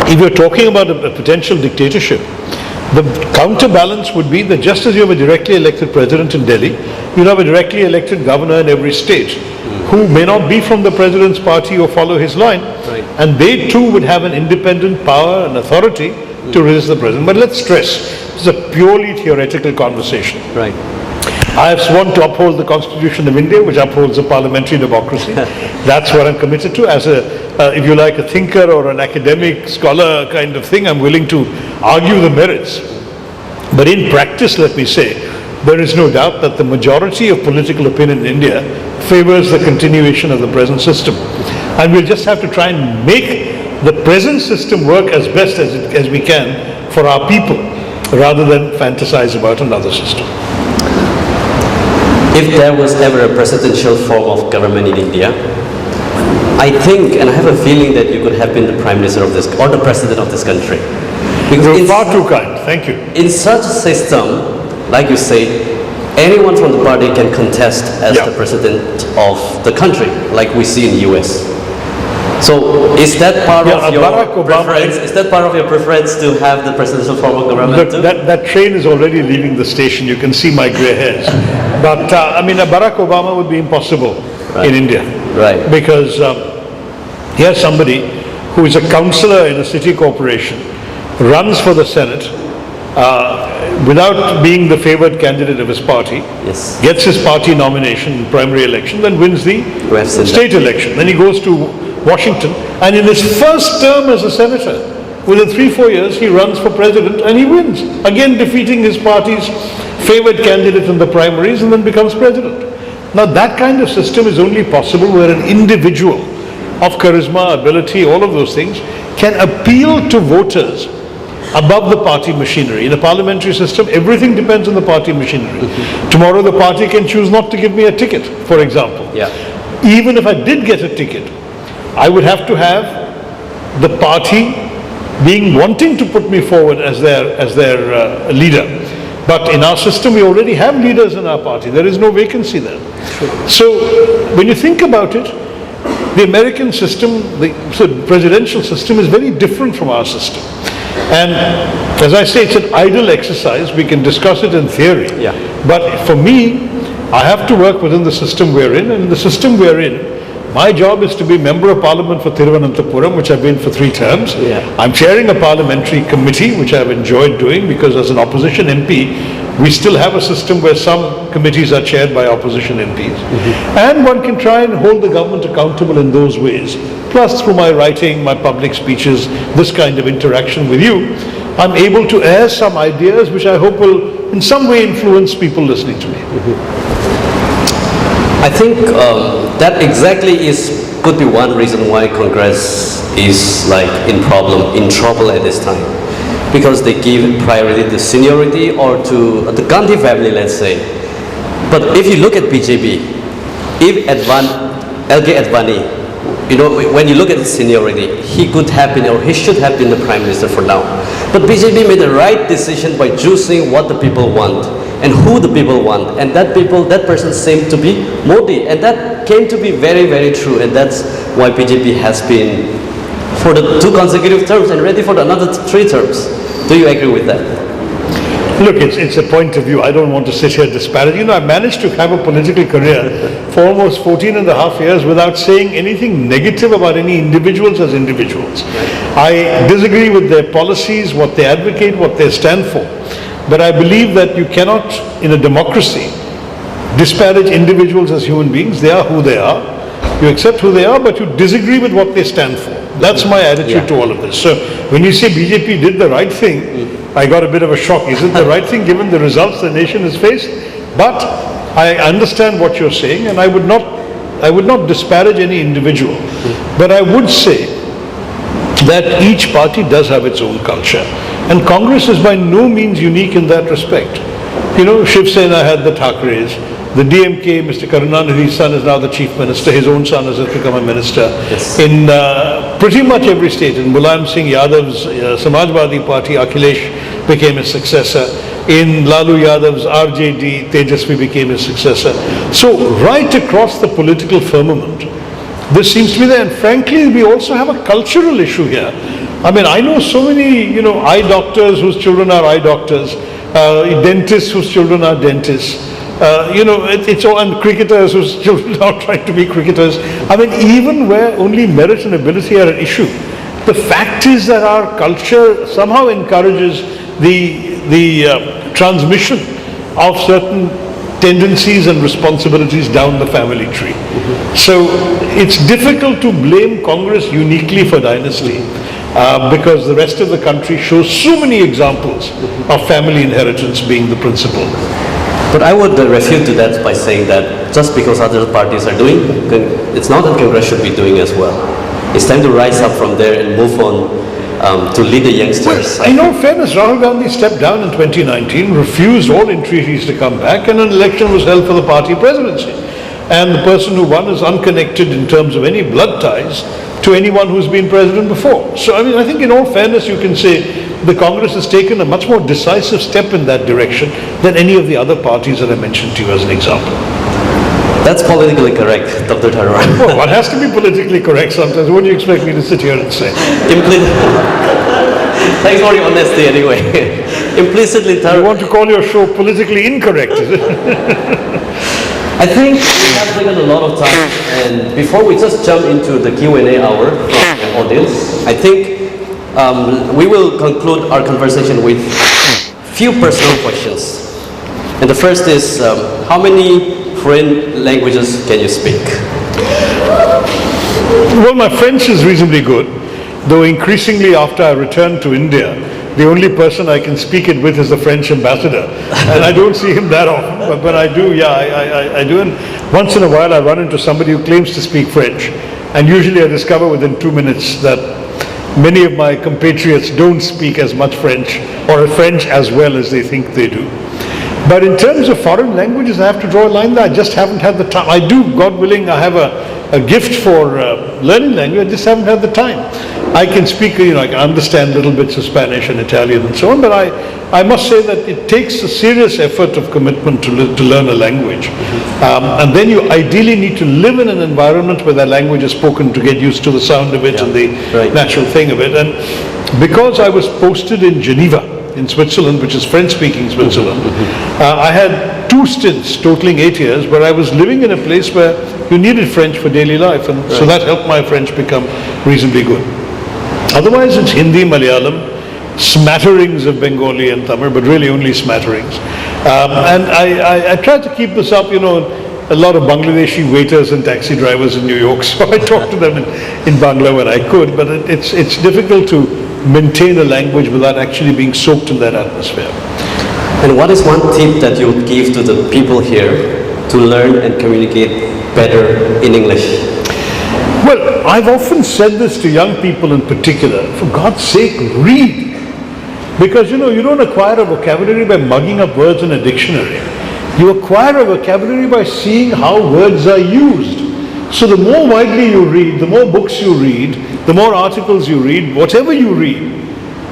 if you're talking about a potential dictatorship, the counterbalance would be that just as you have a directly elected president in Delhi, you'll have a directly elected governor in every state who may not be from the president's party or follow his line. Right. And they too would have an independent power and authority to resist the president. But let's stress, this is a purely theoretical conversation. Right. I have sworn to uphold the Constitution of India, which upholds a parliamentary democracy. That's what I'm committed to. As if you like, a thinker or an academic scholar kind of thing, I'm willing to argue the merits. But in practice, let me say, there is no doubt that the majority of political opinion in India favors the continuation of the present system. And we'll just have to try and make the present system work as best as we can for our people, rather than fantasize about another system. If there was ever a presidential form of government in India, I think, and I have a feeling that you could have been the Prime Minister of this, or the President of this country. Because You're far too kind. Thank you. in such a system, like you say, anyone from the party can contest as the President of the country, like we see in the US. So is that part of your preference? Is that part of your preference to have the presidential form of government too? That train is already leaving the station. You can see my grey hairs. But I mean, Barack Obama would be impossible in India. Right. Because here's somebody who is a councillor in a city corporation, runs for the Senate without being the favoured candidate of his party, Yes. gets his party nomination in primary election, then wins the We have seen state election. Then he goes to Washington, and in his first term as a senator, within 3-4 years, he runs for president and he wins, again defeating his party's favoured candidate in the primaries, and then becomes president. Now that kind of system is only possible where an individual of charisma, ability, all of those things, can appeal to voters above the party machinery. In a parliamentary system, everything depends on the party machinery. Tomorrow the party can choose not to give me a ticket, for example. Yeah. Even if I did get a ticket, I would have to have the party wanting to put me forward as their leader. But in our system, we already have leaders in our party. There is no vacancy there. So when you think about it, the American system, the presidential system, is very different from our system. And as I say, it's an idle exercise. We can discuss it in theory. Yeah. But for me, I have to work within the system we're in. And in the system we're in, my job is to be Member of Parliament for Thiruvananthapuram, which I've been for 3 terms. Yeah. I'm chairing a parliamentary committee, which I've enjoyed doing, because as an opposition MP, we still have a system where some committees are chaired by opposition MPs. And one can try and hold the government accountable in those ways. Plus, through my writing, my public speeches, this kind of interaction with you, I'm able to air some ideas which I hope will in some way influence people listening to me. I think that exactly could be one reason why Congress is like in trouble at this time, because they give priority to seniority or to the Gandhi family, let's say. But if you look at BJP, if LK Advani, you know, when you look at the seniority, he could have been, or he should have been, the Prime Minister for now. But BJP made the right decision by choosing what the people want and who the people want, and that person seemed to be Modi, and that came to be very, very true, and that's why BJP has been for the 2 consecutive terms and ready for another 3 terms. Do you agree with that? Look, it's a point of view. I don't want to sit here disparaging. You know, I managed to have a political career for almost 14 and a half years without saying anything negative about any individuals as individuals. I disagree with their policies, what they advocate, what they stand for. But I believe that you cannot, in a democracy, disparage individuals as human beings. They are who they are. You accept who they are, but you disagree with what they stand for. That's my attitude to all of this. So when you say BJP did the right thing, I got a bit of a shock. Is it the right thing given the results the nation has faced? But I understand what you're saying, and I would not disparage any individual. But I would say that each party does have its own culture. And Congress is by no means unique in that respect. You know, Shiv Sena had the Thakres. The DMK, Mr. Karunanidhi's son is now the chief minister. His own son has become a minister. Yes. In pretty much every state. In Mulayam Singh Yadav's Samajwadi Party, Akhilesh became his successor. In Lalu Yadav's RJD, Tejasvi became his successor. So right across the political firmament, this seems to be there. And frankly, we also have a cultural issue here. I mean, I know so many, eye doctors whose children are eye doctors, dentists whose children are dentists. It's all, and cricketers whose children are trying to be cricketers. I mean, even where only merit and ability are an issue, the fact is that our culture somehow encourages the transmission of certain tendencies and responsibilities down the family tree. So it's difficult to blame Congress uniquely for dynasty because the rest of the country shows so many examples of family inheritance being the principle. But I would refute to that by saying that just because other parties are doing, it's not that Congress should be doing as well. It's time to rise up from there and move on to lead the youngsters. Well, in all fairness, Rahul Gandhi stepped down in 2019, refused all entreaties to come back, and an election was held for the party presidency. And the person who won is unconnected in terms of any blood ties to anyone who's been president before. So, I mean, I think in all fairness, you can say the Congress has taken a much more decisive step in that direction than any of the other parties that I mentioned to you as an example. That's politically correct, Dr. Tharoor. Well, one has to be politically correct sometimes. What do you expect me to sit here and say? Thanks for your honesty anyway. Implicitly, Tharoor. You want to call your show politically incorrect, is it? I think we have taken a lot of time, and before we just jump into the Q&A hour from the audience, I think we will conclude our conversation with few personal questions. And the first is, how many foreign languages can you speak? Well, my French is reasonably good, though increasingly after I returned to India, the only person I can speak it with is the French ambassador. And I don't see him that often, but when I do, yeah, I do. And once in a while I run into somebody who claims to speak French, and usually I discover within 2 minutes that many of my compatriots don't speak as much French or French as well as they think they do. But in terms of foreign languages, I have to draw a line there. I just haven't had the time. I do, God willing, I have a gift for learning language. I just haven't had the time. I can speak, I can understand little bits of Spanish and Italian and so on, but I must say that it takes a serious effort of commitment to learn a language. And then you ideally need to live in an environment where that language is spoken to get used to the sound of it and the natural thing of it. And because I was posted in Geneva, in Switzerland, which is French-speaking Switzerland, I had 2 stints totaling 8 years where I was living in a place where you needed French for daily life, and so that helped my French become reasonably good. Otherwise, it's Hindi, Malayalam, smatterings of Bengali and Tamil, but really only smatterings. And I tried to keep this up, a lot of Bangladeshi waiters and taxi drivers in New York, so I talked to them in Bangla when I could, but it's difficult to maintain a language without actually being soaked in that atmosphere. And what is one tip that you would give to the people here to learn and communicate better in English? Well, I've often said this to young people in particular, for God's sake, read. Because you don't acquire a vocabulary by mugging up words in a dictionary. You acquire a vocabulary by seeing how words are used. So the more widely you read, the more books you read, the more articles you read, whatever you read,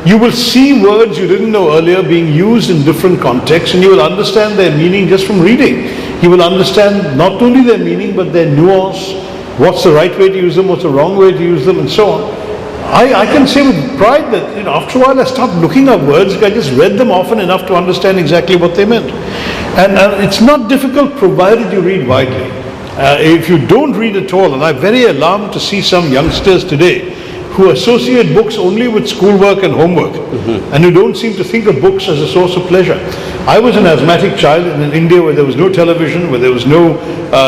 you will see words you didn't know earlier being used in different contexts, and you will understand their meaning just from reading. You will understand not only their meaning but their nuance, what's the right way to use them, what's the wrong way to use them, and so on. I can say with pride that after a while I stopped looking up words. I just read them often enough to understand exactly what they meant. And it's not difficult provided you read widely. If you don't read at all, and I'm very alarmed to see some youngsters today who associate books only with schoolwork and homework, and who don't seem to think of books as a source of pleasure. I was an asthmatic child in India where there was no television, where there was no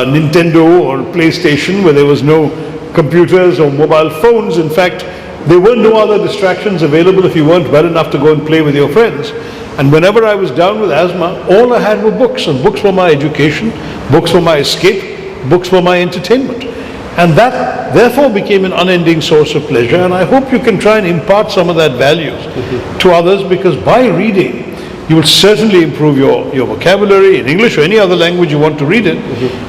Nintendo or PlayStation, where there was no computers or mobile phones. In fact, there were no other distractions available if you weren't well enough to go and play with your friends. And whenever I was down with asthma, all I had were books, and books were my education, books were my escape, books were my entertainment. And that therefore became an unending source of pleasure, and I hope you can try and impart some of that value to others, because by reading you will certainly improve your vocabulary in English or any other language you want to read it,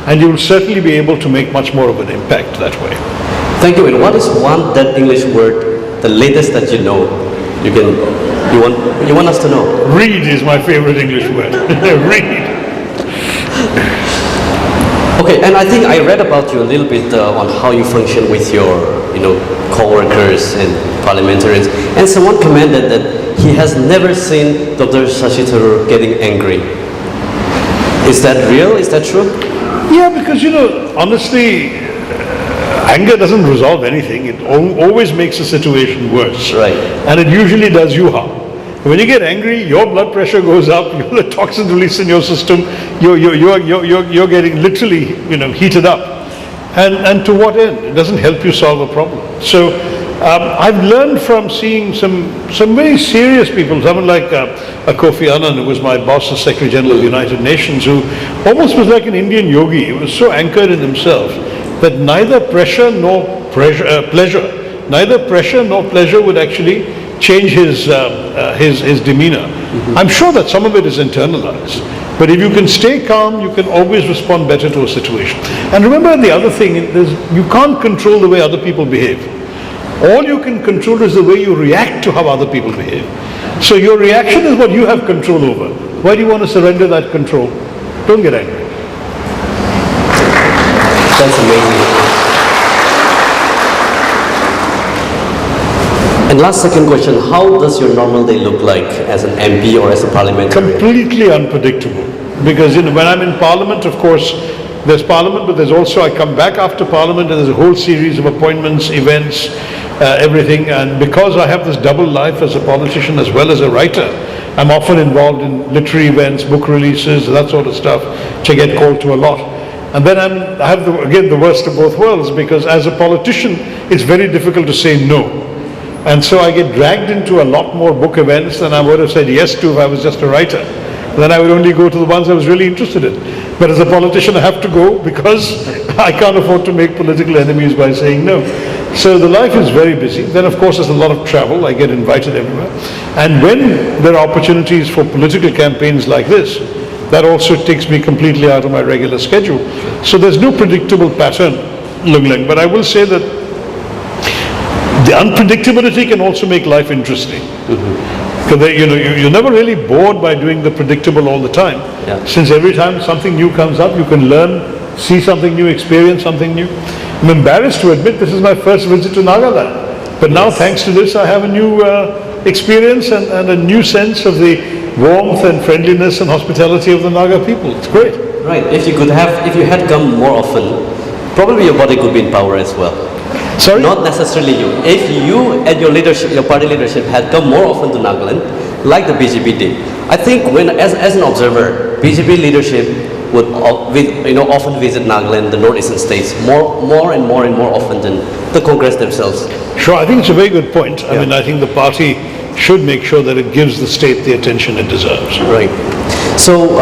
and you will certainly be able to make much more of an impact that way. Thank you. And what is one that English word, the latest that you know, you want us to know? Read is my favorite English word. Read. Okay, and I think I read about you a little bit on how you function with your, co-workers and parliamentarians, and someone commented that he has never seen Dr. Shashi Tharoor getting angry. Is that real? Is that true? Yeah, because honestly, anger doesn't resolve anything. It always makes the situation worse. Right. And it usually does you harm. When you get angry, your blood pressure goes up, the toxins released in your system, you're getting literally, heated up. And to what end? It doesn't help you solve a problem. So I've learned from seeing some very serious people, someone like a Kofi Annan, who was my boss as Secretary General of the United Nations, who almost was like an Indian yogi. He was so anchored in himself that neither pleasure nor pleasure would actually change his demeanor. I'm sure that some of it is internalized. But if you can stay calm, you can always respond better to a situation. And remember the other thing, you can't control the way other people behave. All you can control is the way you react to how other people behave. So your reaction is what you have control over. Why do you want to surrender that control? Don't get angry. That's amazing. And last second question, how does your normal day look like as an MP or as a parliamentarian? Completely unpredictable. Because when I'm in Parliament, of course, there's Parliament, but there's also, I come back after Parliament and there's a whole series of appointments, events, everything. And because I have this double life as a politician as well as a writer, I'm often involved in literary events, book releases, that sort of stuff, which I get called to a lot. And then I have, again, the worst of both worlds, because as a politician, it's very difficult to say no. And so I get dragged into a lot more book events than I would have said yes to if I was just a writer. Then I would only go to the ones I was really interested in. But as a politician, I have to go because I can't afford to make political enemies by saying no. So the life is very busy. Then, of course, there's a lot of travel. I get invited everywhere. And when there are opportunities for political campaigns like this, that also takes me completely out of my regular schedule. So there's no predictable pattern, Lung Leng. But I will say that the unpredictability can also make life interesting. Because you're never really bored by doing the predictable all the time. Yeah. Since every time something new comes up, you can learn, see something new, experience something new. I'm embarrassed to admit this is my first visit to Nagaland. But now, thanks to this, I have a new experience and a new sense of the warmth and friendliness and hospitality of the Naga people. It's great. Right. If you had come more often, probably your body could be in power as well. Sorry? Not necessarily you. If you and your party leadership had come more often to Nagaland, like the BJP did, I think as an observer, BJP leadership would often visit Nagaland, the northeastern states, more and more often than the Congress themselves. Sure, I think it's a very good point. I mean, I think the party should make sure that it gives the state the attention it deserves. Right. So.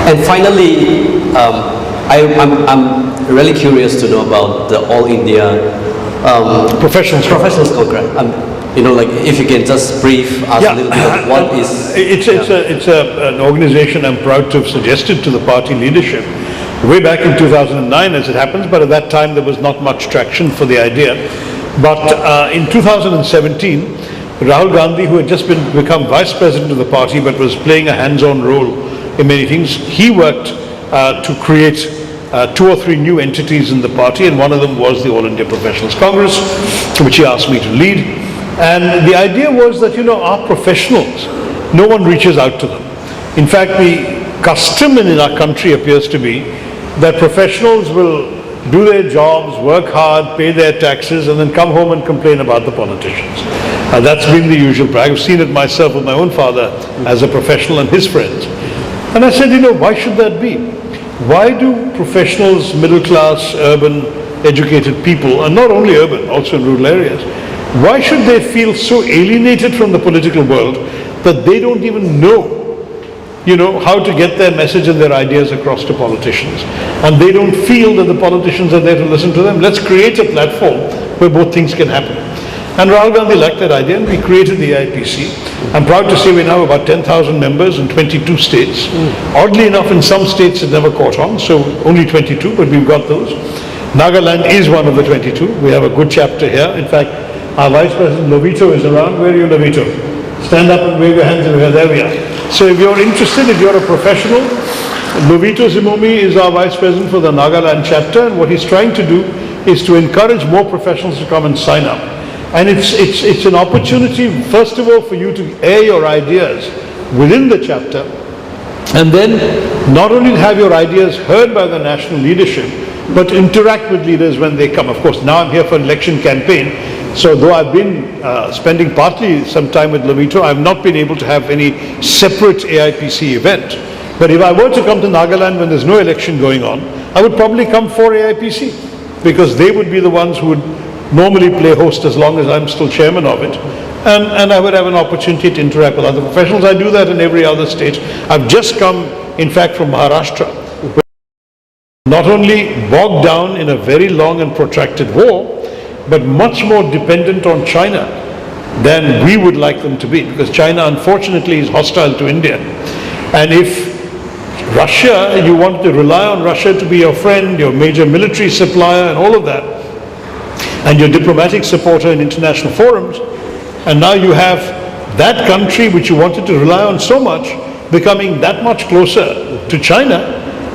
And finally, I'm really curious to know about the All India Professionals Congress. If you can just brief us a little bit of what is. It's an organization I'm proud to have suggested to the party leadership way back in 2009, as it happens. But at that time, there was not much traction for the idea. But in 2017, Rahul Gandhi, who had just become vice president of the party, but was playing a hands-on role in many things, he worked to create 2 or 3 new entities in the party, and one of them was the All India Professionals Congress, which he asked me to lead. And the idea was that, our professionals, no one reaches out to them. In fact, the custom in our country appears to be that professionals will do their jobs, work hard, pay their taxes, and then come home and complain about the politicians. That's been the usual practice. I've seen it myself with my own father as a professional and his friends. And I said, why should that be? Why do professionals, middle class, urban, educated people, and not only urban, also in rural areas, why should they feel so alienated from the political world that they don't even know, how to get their message and their ideas across to politicians? And they don't feel that the politicians are there to listen to them. Let's create a platform where both things can happen. And Rahul Gandhi liked that idea, and we created the AIPC. I'm proud to say we now have about 10,000 members in 22 states. Oddly enough, in some states it never caught on, so only 22, but we've got those. Nagaland is one of the 22. We have a good chapter here. In fact, our Vice President Lovito is around. Where are you, Lovito? Stand up and wave your hands in the air. There we are. So if you're interested, if you're a professional, Lovito Zimomi is our Vice President for the Nagaland chapter, and what he's trying to do is to encourage more professionals to come and sign up. And it's an opportunity, first of all, for you to air your ideas within the chapter, and then not only have your ideas heard by the national leadership, but interact with leaders when they come. Of course, now I'm here for an election campaign, so though I've been spending partly some time with Lovito, I've not been able to have any separate AIPC event. But if I were to come to Nagaland when there's no election going on, I would probably come for AIPC, because they would be the ones who would normally play host as long as I'm still chairman of it. And I would have an opportunity to interact with other professionals. I do that in every other state. I've just come, in fact, from Maharashtra, not only bogged down in a very long and protracted war, but much more dependent on China than we would like them to be, because China, unfortunately, is hostile to India. And if Russia, you want to rely on Russia to be your friend, your major military supplier, and all of that, and your diplomatic supporter in international forums, and now you have that country which you wanted to rely on so much becoming that much closer to China,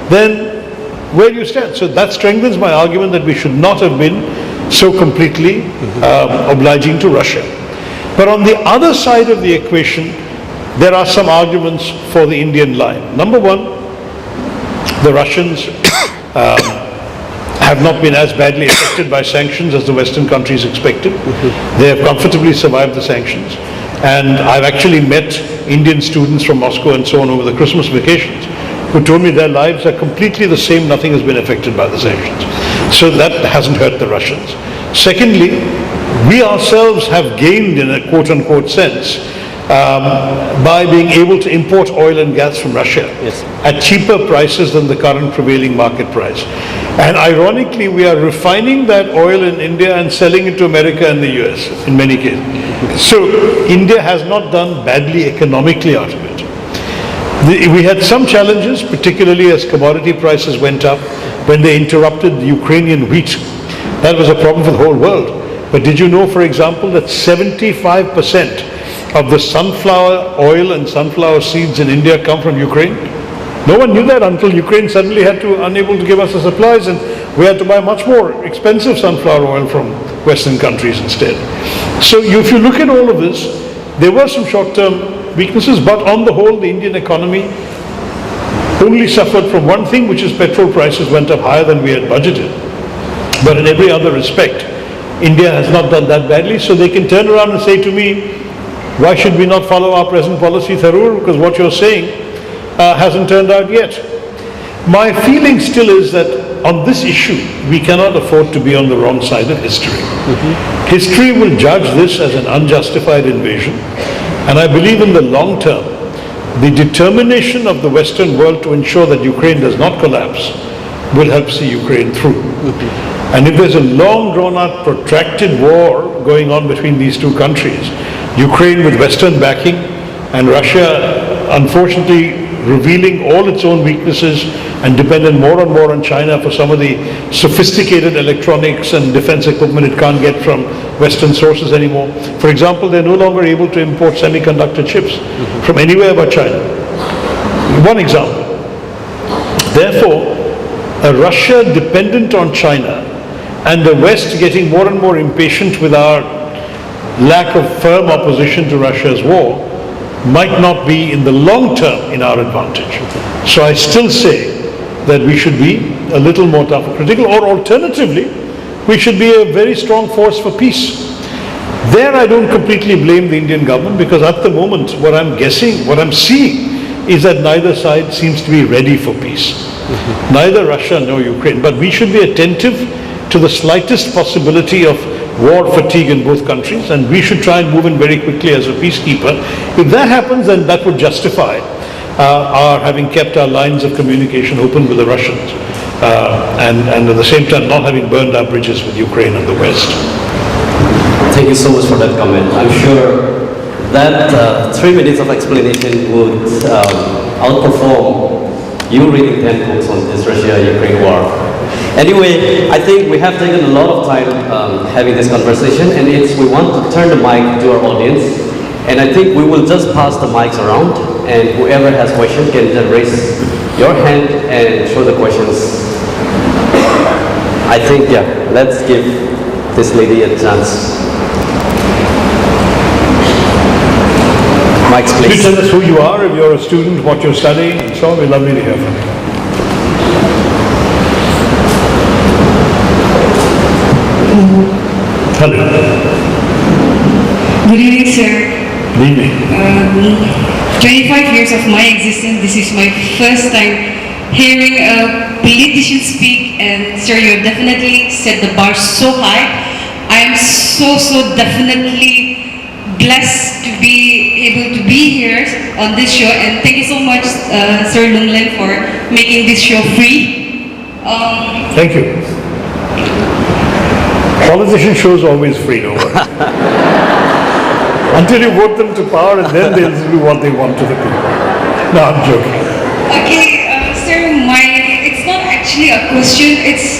then where do you stand? So that strengthens my argument that we should not have been so completely obliging to Russia. But on the other side of the equation, there are some arguments for the Indian line. Number one, the Russians have not been as badly affected by sanctions as the Western countries expected. They have comfortably survived the sanctions. And I've actually met Indian students from Moscow and so on over the Christmas vacations who told me their lives are completely the same, nothing has been affected by the sanctions. So that hasn't hurt the Russians. Secondly, we ourselves have gained in a quote-unquote sense by being able to import oil and gas from Russia at cheaper prices than the current prevailing market price. And ironically, we are refining that oil in India and selling it to America and the US in many cases. So India has not done badly economically out of it. We had some challenges, particularly as commodity prices went up when they interrupted the Ukrainian wheat. That was a problem for the whole world. But did you know, for example, that 75% of the sunflower oil and sunflower seeds in India come from Ukraine? No one knew that until Ukraine suddenly had to unable to give us the supplies, and we had to buy much more expensive sunflower oil from Western countries instead. So if you look at all of this, there were some short-term weaknesses, but on the whole, the Indian economy only suffered from one thing, which is petrol prices went up higher than we had budgeted. But in every other respect, India has not done that badly, so they can turn around and say to me, why should we not follow our present policy, Tharoor? Because what you're saying hasn't turned out yet. My feeling still is that on this issue, we cannot afford to be on the wrong side of history. History will judge this as an unjustified invasion, and I believe in the long term, the determination of the Western world to ensure that Ukraine does not collapse will help see Ukraine through. And if there's a long drawn-out protracted war going on between these two countries, Ukraine with Western backing and Russia unfortunately revealing all its own weaknesses and dependent more and more on China for some of the sophisticated electronics and defense equipment it can't get from Western sources anymore. For example, they're no longer able to import semiconductor chips from anywhere but China. One example. Therefore, a Russia dependent on China and the West getting more and more impatient with our lack of firm opposition to Russia's war might not be in the long term in our advantage. So I still say that we should be a little more tough and critical, or alternatively, we should be a very strong force for peace. There I don't completely blame the Indian government, because at the moment what I'm seeing is that neither side seems to be ready for peace. Neither Russia nor Ukraine. But we should be attentive to the slightest possibility of war fatigue in both countries, and we should try and move in very quickly as a peacekeeper. If that happens, then that would justify our having kept our lines of communication open with the Russians, and at the same time not having burned our bridges with Ukraine and the West. Thank you so much for that comment. I'm sure that 3 minutes of explanation would outperform you reading 10 books on this Russia-Ukraine war. Anyway, I think we have taken a lot of time having this conversation, and we want to turn the mic to our audience, and I think we will just pass the mics around, and whoever has questions can just raise your hand and show the questions. I think, yeah, let's give this lady a chance. Mics, please. Please tell us who you are, if you're a student, what you're studying, and so on. We'd love to hear from you. Hello. Good evening, sir. Good evening. 25 years of my existence, this is my first time hearing a politician speak, and sir, you definitely set the bar so high. I am so definitely blessed to be able to be here on this show, and thank you so much, Sir Lunglen, for making this show free. Thank you. Politician shows always free, don't worry. Until you vote them to power, and then they'll do what they want to the people. No, I'm joking. Okay, sir, it's not actually a question, it's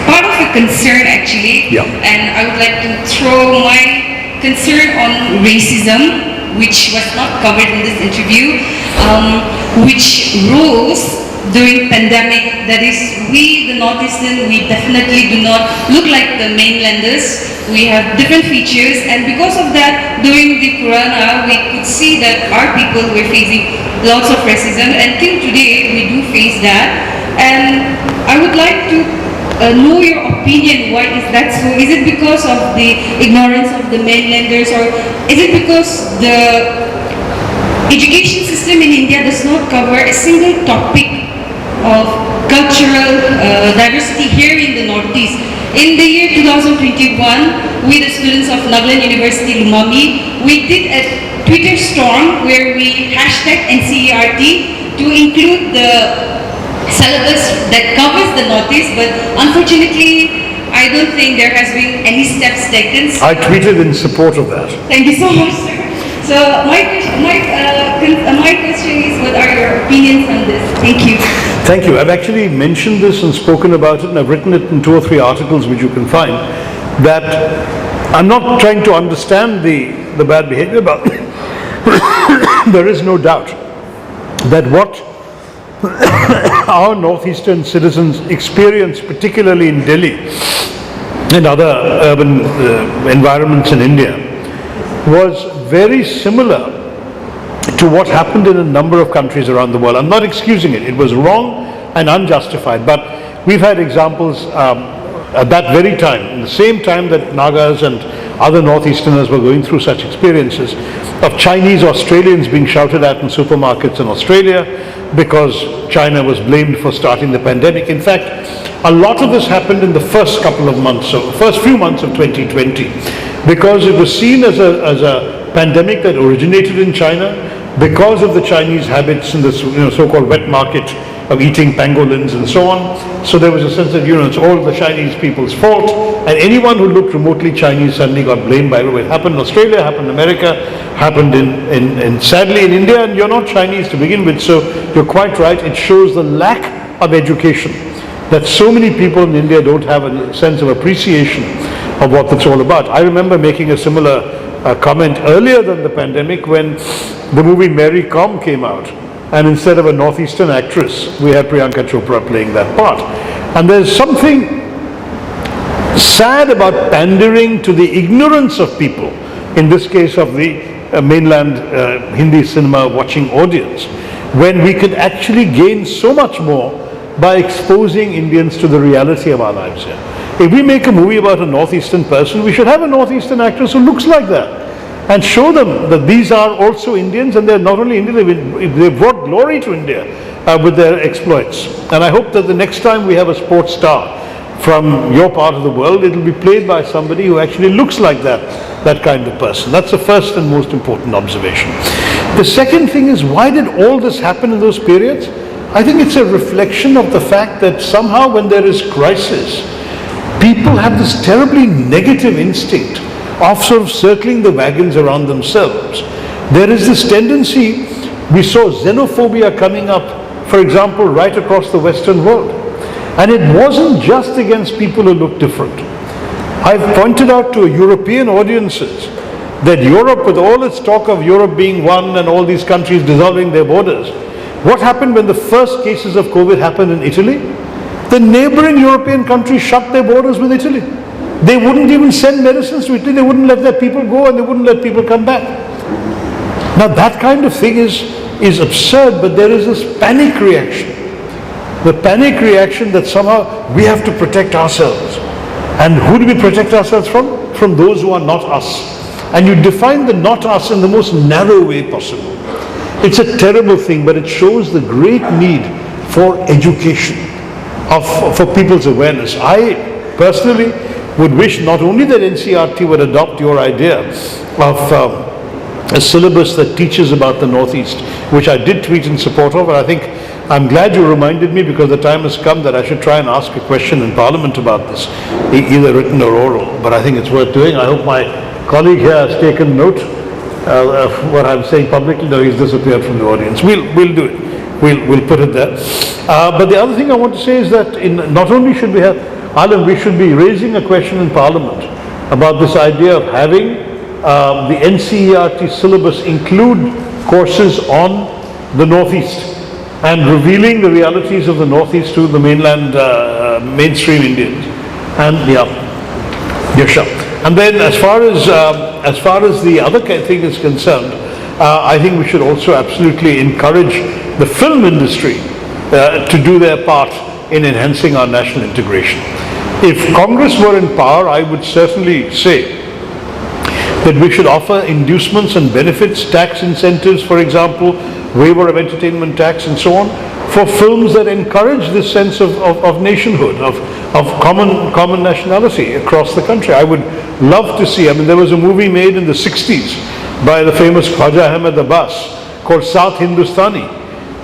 part of a concern actually. Yeah. And I would like to throw my concern on racism, which was not covered in this interview, which rules during pandemic. That is, we the Northeastern, we definitely do not look like the mainlanders. We have different features, and because of that, during the corona, we could see that our people were facing lots of racism, and till today we do face that. And I would like to know your opinion. Why is that so? Is it because of the ignorance of the mainlanders, or is it because the education system in India does not cover a single topic of cultural diversity here in the Northeast? In the year 2021, we the students of Nagaland University, Lumami, we did a Twitter storm where we hashtag NCERT to include the syllabus that covers the Northeast, but unfortunately, I don't think there has been any steps taken. I tweeted in support of that. Thank you so much, sir. So my question is, what are your opinions on this? Thank you. Thank you. I've actually mentioned this and spoken about it, and I've written it in 2 or 3 articles which you can find, that I'm not trying to understand the bad behavior, but there is no doubt that what our northeastern citizens experience, particularly in Delhi and other urban environments in India, was very similar to what happened in a number of countries around the world. I'm not excusing it. It was wrong and unjustified, but we've had examples at that very time, in the same time that Nagas and other Northeasterners were going through such experiences, of Chinese Australians being shouted at in supermarkets in Australia because China was blamed for starting the pandemic. In fact, a lot of this happened in the first couple of months, so first few months of 2020, because it was seen as a pandemic that originated in China because of the Chinese habits in this so-called wet market of eating pangolins and so on. So there was a sense that it's all the Chinese people's fault, and anyone who looked remotely Chinese suddenly got blamed by it. It happened in Australia, happened in America, happened in sadly in India, and you're not Chinese to begin with, so you're quite right. It shows the lack of education, that so many people in India don't have a sense of appreciation of what it's all about. I remember making a similar comment earlier than the pandemic when the movie Mary Kom came out, and instead of a Northeastern actress, we had Priyanka Chopra playing that part. And there's something sad about pandering to the ignorance of people, in this case of the mainland Hindi cinema watching audience, when we could actually gain so much more by exposing Indians to the reality of our lives here. If we make a movie about a Northeastern person, we should have a Northeastern actress who looks like that, and show them that these are also Indians, and they're not only Indian, they brought glory to India with their exploits. And I hope that the next time we have a sports star from your part of the world, it will be played by somebody who actually looks like that kind of person. That's the first and most important observation. The second thing is, why did all this happen in those periods? I think it's a reflection of the fact that somehow when there is crisis, people have this terribly negative instinct of sort of circling the wagons around themselves. There is this tendency, we saw xenophobia coming up, for example, right across the Western world. And it wasn't just against people who look different. I've pointed out to European audiences that Europe, with all its talk of Europe being one and all these countries dissolving their borders, what happened when the first cases of COVID happened in Italy? The neighboring European countries shut their borders with Italy. They wouldn't even send medicines to Italy. They wouldn't let their people go, and they wouldn't let people come back. Now that kind of thing is absurd, but there is this panic reaction. The panic reaction that somehow we have to protect ourselves. And who do we protect ourselves from? From those who are not us. And you define the not us in the most narrow way possible. It's a terrible thing, but it shows the great need for education, for people's awareness. I personally would wish not only that NCERT would adopt your idea of a syllabus that teaches about the Northeast, which I did tweet in support of, and I think I'm glad you reminded me, because the time has come that I should try and ask a question in Parliament about this, either written or oral, but I think it's worth doing. I hope my colleague here has taken note of what I'm saying publicly. No, he's disappeared from the audience. We'll do it. We'll put it there. But the other thing I want to say is that not only should we have, Alam, we should be raising a question in Parliament about this idea of having the NCERT syllabus include courses on the Northeast and revealing the realities of the Northeast to the mainland mainstream Indians. And and then as far as the other thing is concerned, I think we should also absolutely encourage the film industry to do their part in enhancing our national integration. If Congress were in power, I would certainly say that we should offer inducements and benefits, tax incentives, for example, waiver of entertainment tax and so on, for films that encourage this sense of nationhood, of common nationality across the country. I would love to see, there was a movie made in the 60s by the famous Khwaja Ahmed Abbas called South Hindustani,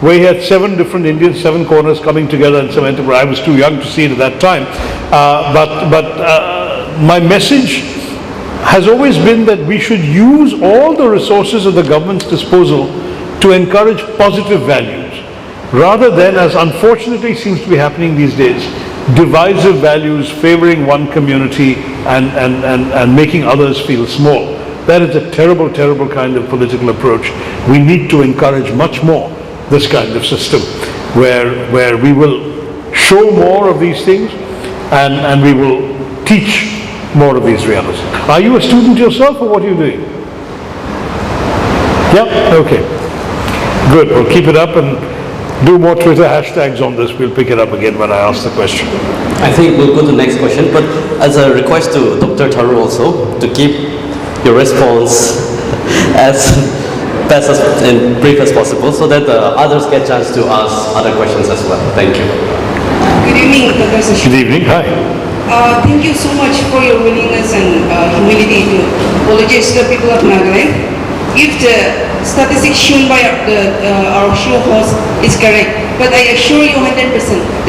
where he had 7 different Indians, 7 corners coming together in some enterprise. I was too young to see it at that time. But my message has always been that we should use all the resources at the government's disposal to encourage positive values, rather than, as unfortunately seems to be happening these days, divisive values favoring one community and making others feel small. That is a terrible, terrible kind of political approach. We need to encourage much more this kind of system where we will show more of these things and we will teach more of these realities. Are you a student yourself, or what are you doing? Yeah? Okay. Good. We'll keep it up and do more Twitter hashtags on this. We'll pick it up again when I ask the question. I think we'll go to the next question, but as a request to Dr. Tharoor also, to keep your response as fast and brief as possible, so that others get a chance to ask other questions as well. Thank you. Good evening, Dr. Shashi. Good evening. Hi. Thank you so much for your willingness and humility to apologize to the people of Nagaland. If the statistics shown by our show host is correct, but I assure you 100%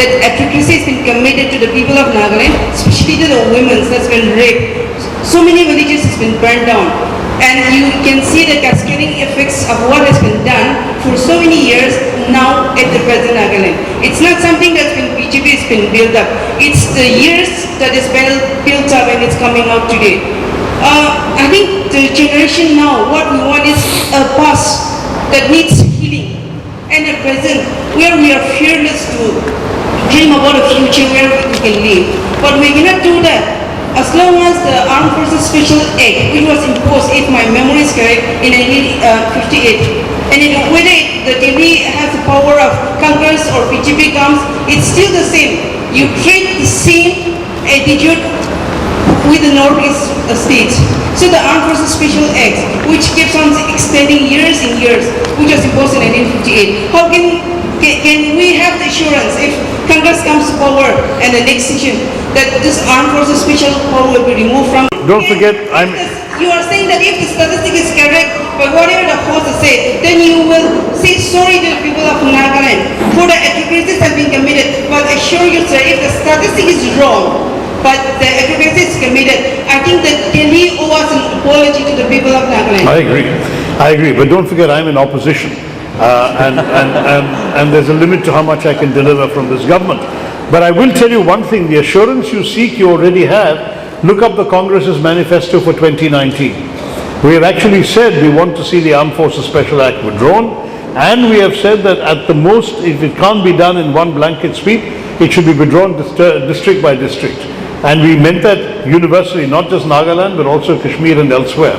that advocacy has been committed to the people of Nagaland, especially to the women that's been raped. So many villages has been burned down, and you can see the cascading effects of what has been done for so many years now at the present Nagaland. It's not something that's been BJP has been built up. It's the years that is built up and it's coming out today. I think the generation now, what we want is a past that needs healing, and a present where we are fearless to dream about a future where we can live. But we cannot do that as long as the Armed Forces Special Act, which was imposed, if my memory is correct, in 1958, and whether the Delhi has the power of Congress or BJP comes, it's still the same. You treat the same attitude with the Northeast states. So the Armed Forces Special Act, which keeps on extending years and years, which was imposed in 1958, how can we have the assurance if Congress comes to power and the next session that this Armed Forces Special power will be removed from? Don't forget, you are saying that if the statistic is correct, but whatever the host has said, then you will say sorry to the people of Nagaland for the atrocities that have been committed. But I assure you, sir, if the statistic is wrong, but the atrocities is committed, I think that Delhi owes an apology to the people of Nagaland. I agree. But don't forget, I'm in opposition, and there's a limit to how much I can deliver from this government. But I will tell you one thing: the assurance you seek, you already have. Look up the Congress's manifesto for 2019. We have actually said we want to see the Armed Forces Special Act withdrawn, and we have said that at the most, if it can't be done in one blanket sweep, it should be withdrawn district by district. And we meant that universally, not just Nagaland, but also Kashmir and elsewhere.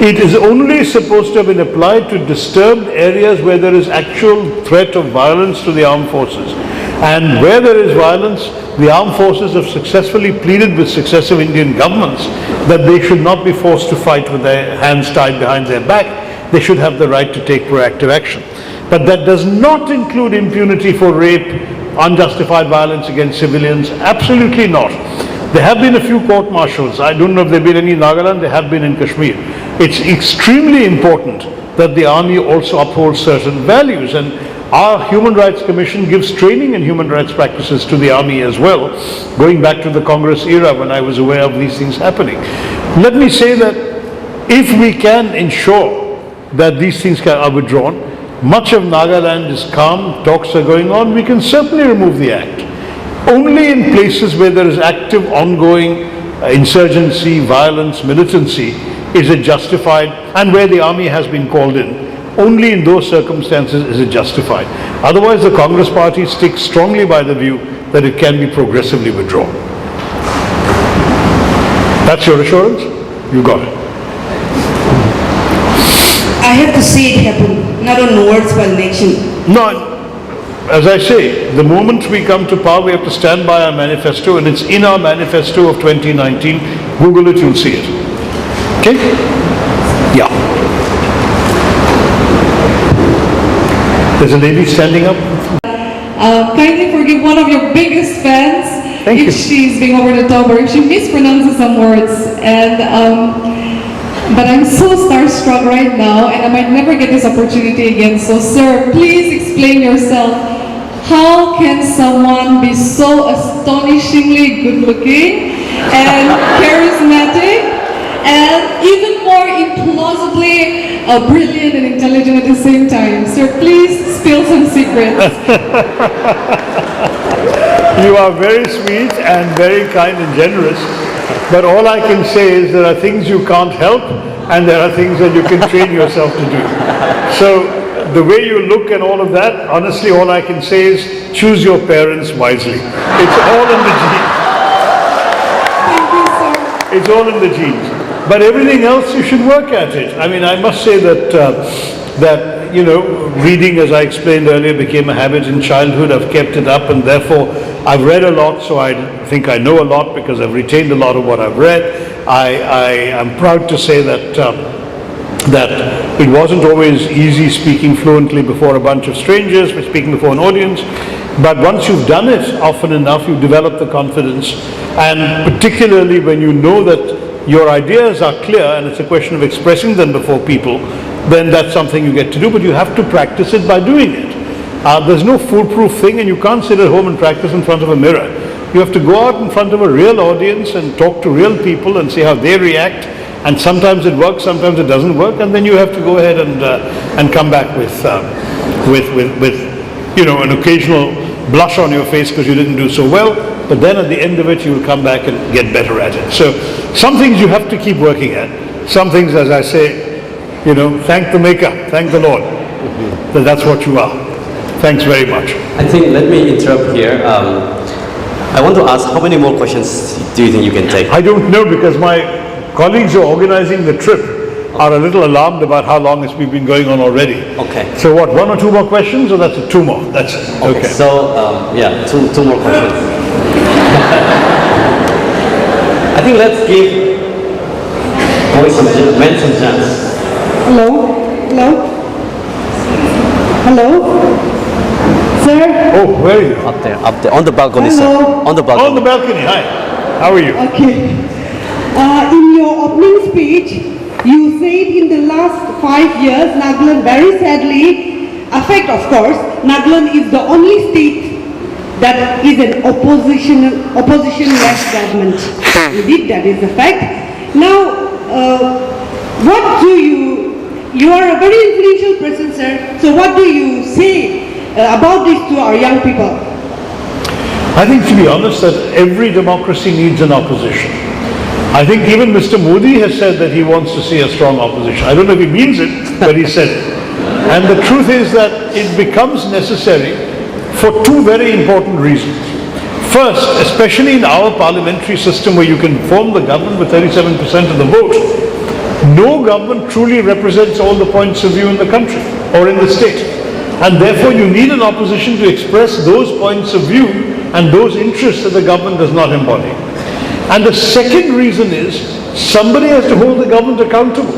It is only supposed to have been applied to disturbed areas where there is actual threat of violence to the armed forces. And where there is violence, the armed forces have successfully pleaded with successive Indian governments that they should not be forced to fight with their hands tied behind their back. They should have the right to take proactive action. But that does not include impunity for rape, unjustified violence against civilians. Absolutely not. There have been a few court-martials. I don't know if there have been any in Nagaland. There have been in Kashmir. It's extremely important that the army also upholds certain values. And our Human Rights Commission gives training in human rights practices to the army as well, going back to the Congress era when I was aware of these things happening. Let me say that if we can ensure that these things are withdrawn, much of Nagaland is calm, talks are going on, we can certainly remove the act. Only in places where there is active, ongoing insurgency, violence, militancy is it justified, and where the army has been called in. Only in those circumstances is it justified. Otherwise, the Congress party sticks strongly by the view that it can be progressively withdrawn. That's your assurance? You got it. I have to see it happen, not on words but in action. No, as I say, the moment we come to power, we have to stand by our manifesto, and it's in our manifesto of 2019. Google it, you'll see it. Okay? Yeah. There's a lady standing up. Kindly forgive one of your biggest fans Thank if you. she's being over the top or if she mispronounces some words. But I'm so starstruck right now, and I might never get this opportunity again. So, sir, please explain yourself. How can someone be so astonishingly good-looking and charismatic, and even more implausibly brilliant and intelligent at the same time? Sir, please spill some secrets. You are very sweet and very kind and generous, but all I can say is there are things you can't help, and there are things that you can train yourself to do. So the way you look and all of that, honestly, all I can say is choose your parents wisely. It's all in the genes. Thank you, sir. It's all in the genes. But everything else, you should work at it. I mean, I must say that you know, reading, as I explained earlier, became a habit in childhood. I've kept it up, and therefore I've read a lot, so I think I know a lot because I've retained a lot of what I've read. I am proud to say that that it wasn't always easy speaking fluently before a bunch of strangers, but speaking before an audience. But once you've done it often enough, you develop the confidence, and particularly when you know that your ideas are clear and it's a question of expressing them before people, then that's something you get to do, but you have to practice it by doing it. There's no foolproof thing, and you can't sit at home and practice in front of a mirror. You have to go out in front of a real audience and talk to real people and see how they react, and sometimes it works, sometimes it doesn't work, and then you have to go ahead and come back with you know, an occasional blush on your face because you didn't do so well, but then at the end of it you will come back and get better at it. So some things you have to keep working at. Some things, as I say, you know, thank the Maker, thank the Lord, that that's what you are. Thanks very much. I think, let me interrupt here. I want to ask, how many more questions do you think you can take? I don't know, because my colleagues who are organizing the trip are a little alarmed about how long it's been going on already. Okay. So what, one or two more questions, or that's it? Two more? That's it. Okay. So, yeah, two more questions. I think let's give boys and men some chance. Hello? Hello? Hello? Sir? Oh, where are you? Up there, on the balcony, Hello. sir. On the balcony. On the balcony. Hi. How are you? Okay. In your opening speech, you said in the last 5 years, Nagaland, very sadly, affect of course, Nagaland is the only state that is an opposition-led government. Indeed, that is a fact. Now, what do you are a very influential person, sir, so what do you say about this to our young people? I think, to be honest, that every democracy needs an opposition. I think even Mr. Modi has said that he wants to see a strong opposition. I don't know if he means it, but he said it. And the truth is that it becomes necessary for two very important reasons. First, especially in our parliamentary system where you can form the government with 37% of the vote, no government truly represents all the points of view in the country or in the state. And therefore you need an opposition to express those points of view and those interests that the government does not embody. And the second reason is somebody has to hold the government accountable.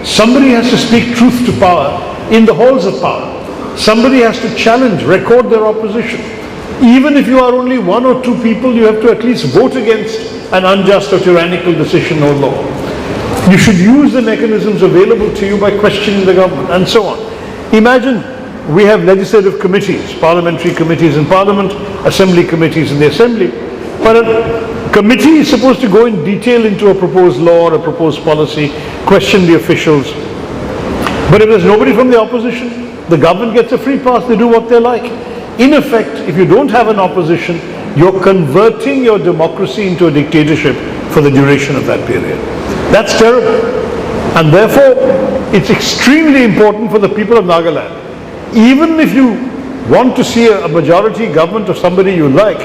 Somebody has to speak truth to power in the halls of power. somebody has to challenge, record their opposition. Even if you are only one or two people, you have to at least vote against an unjust or tyrannical decision or law. You should use the mechanisms available to you by questioning the government and so on. Imagine we have legislative committees, parliamentary committees in Parliament, assembly committees in the Assembly. But a committee is supposed to go in detail into a proposed law or a proposed policy, question the officials. But if there's nobody from the opposition, the government gets a free pass, they do what they like. In effect, if you don't have an opposition, you're converting your democracy into a dictatorship for the duration of that period. That's terrible. And therefore, it's extremely important for the people of Nagaland, even if you want to see a majority government of somebody you like,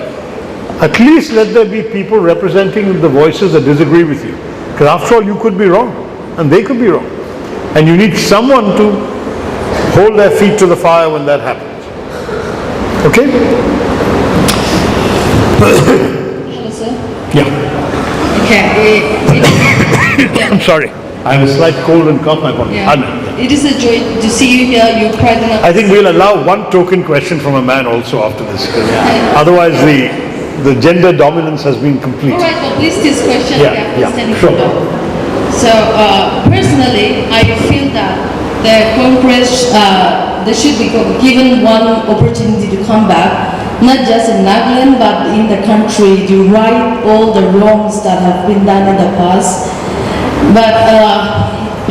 at least let there be people representing the voices that disagree with you. Because after all, you could be wrong, and they could be wrong. And you need someone to hold their feet to the fire when that happens. Okay? Hello, sir. Yeah. Okay. I'm sorry. I have a slight cold and cough. My apologies. Yeah. It is a joy to see you here. You're quite enough. I think we'll allow one token question from a man also after this. Otherwise, the gender dominance has been complete. All right, well, please this question. Yeah, sure. So, personally, I feel that the Congress, they should be given one opportunity to come back, not just in Nagaland, but in the country, to right all the wrongs that have been done in the past. But,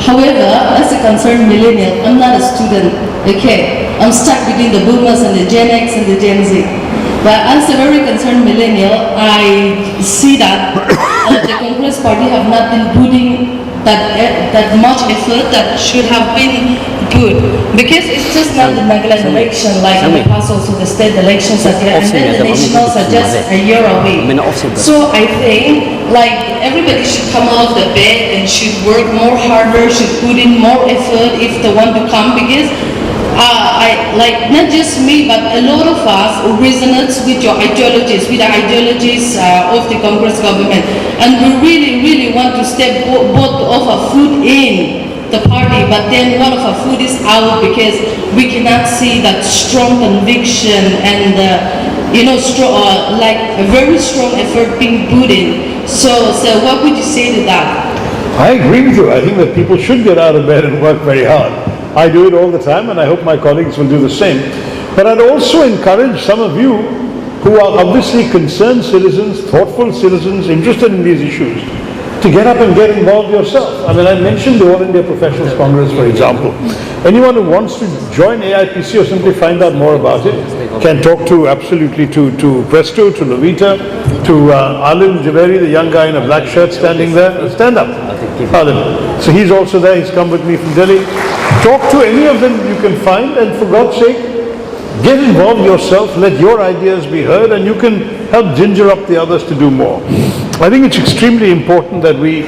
however, as a concerned millennial, I'm not a student, okay? I'm stuck between the boomers and the Gen X and the Gen Z. But as a very concerned millennial, I see that the Congress Party have not been putting that much effort that should have been good. Because it's just not the Nagaland election, like in the past also the state elections are there, and then the nationals are just a year away. So I think like everybody should come out of the bed and should work more harder, should put in more effort if they want to come, because like not just me, but a lot of us resonates with your ideologies, with the ideologies of the Congress government, and we really want to step both of our foot in the party, but then one of our foot is out because we cannot see that strong conviction and like a very strong effort being put in. So what would you say to that? I agree with you. I think that people should get out of bed and work very hard. I do it all the time, and I hope my colleagues will do the same. But I'd also encourage some of you who are obviously concerned citizens, thoughtful citizens, interested in these issues, to get up and get involved yourself. I mean, I mentioned the All India Professionals Congress, for example. Anyone who wants to join AIPC or simply find out more about it can talk to absolutely to Presto, to Lovita, to Alim Javeri, the young guy in a black shirt standing there. Stand up, Alim. So he's also there. He's come with me from Delhi. Talk to any of them you can find, and for God's sake, get involved yourself, let your ideas be heard, and you can help ginger up the others to do more. I think it's extremely important that we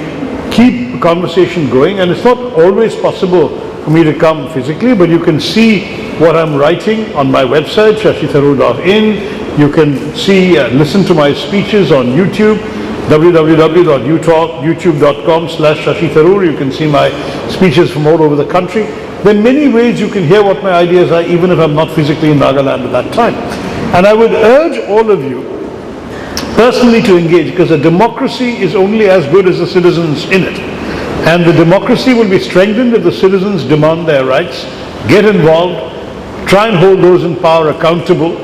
keep the conversation going, and it's not always possible for me to come physically, but you can see what I'm writing on my website, shashitharoor.in. You can see, listen to my speeches on YouTube, www.youtube.com/Shashi Tharoor. You can see my speeches from all over the country. There are many ways you can hear what my ideas are, even if I'm not physically in Nagaland at that time. And I would urge all of you personally to engage, because a democracy is only as good as the citizens in it. And the democracy will be strengthened if the citizens demand their rights, get involved, try and hold those in power accountable.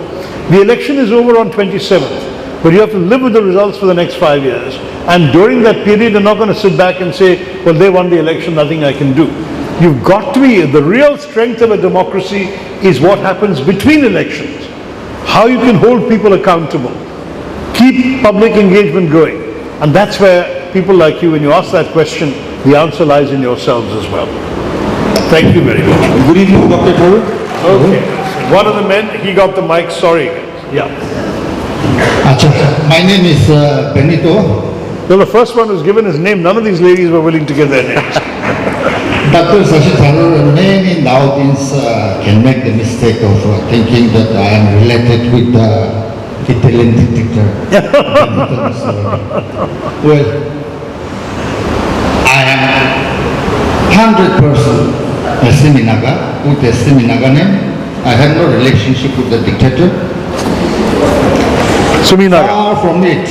The election is over on 27th. But you have to live with the results for the next 5 years. And during that period, you're not going to sit back and say, well, they won the election, nothing I can do. You've got to be, the real strength of a democracy is what happens between elections. How you can hold people accountable. Keep public engagement going. And that's where people like you, when you ask that question, the answer lies in yourselves as well. Thank you very much. Good evening, Dr. Tharoor. Okay. One of the men, he got the mic, sorry. Yeah. My name is Benito. Well, the first one was given his name. None of these ladies were willing to give their names. Dr. Shashi Tharoor, many nowadays can make the mistake of thinking that I am related with the Italian dictator. Well, I am 100% a Seminaga with a Seminaga name, I had no relationship with the dictator. Suminaga. Far from it.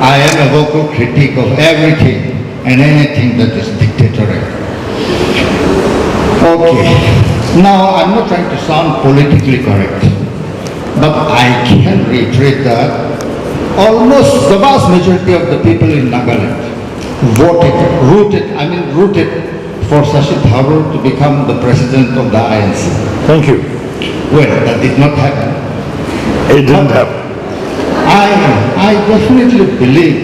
I am a vocal critic of everything and anything that is dictatorial. Okay. Now, I'm not trying to sound politically correct, but I can reiterate that almost the vast majority of the people in Nagaland rooted for Shashi Tharoor to become the president of the INC. Thank you. Well, that did not happen. It didn't happen. I definitely believe,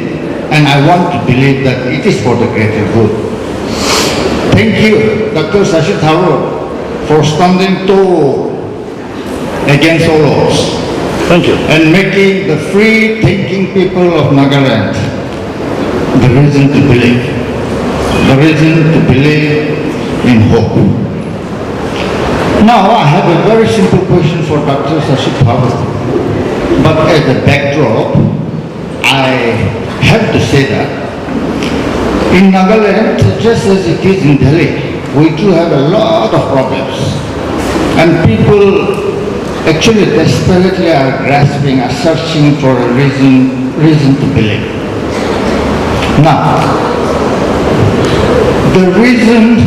and I want to believe that it is for the greater good. Thank you, Dr. Shashi Tharoor, for standing tall against all odds Thank you. and making the free-thinking people of Nagaland the reason to believe in hope. Now, I have a very simple question for Dr. Shashi Tharoor. But as a backdrop, I have to say that in Nagaland, just as it is in Delhi, we do have a lot of problems. And people actually desperately are grasping, are searching for a reason to believe. Now, the reason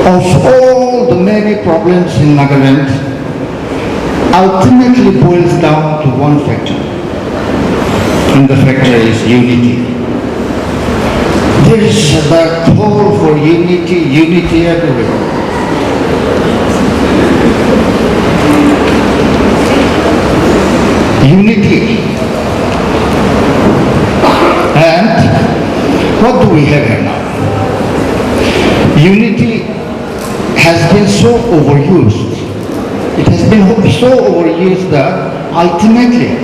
of all the many problems in Nagaland ultimately boils down to one factor, and the factor is unity. There is a call for unity everywhere. Unity. And what do we have here now? Unity has been so overused. It has been so overused that ultimately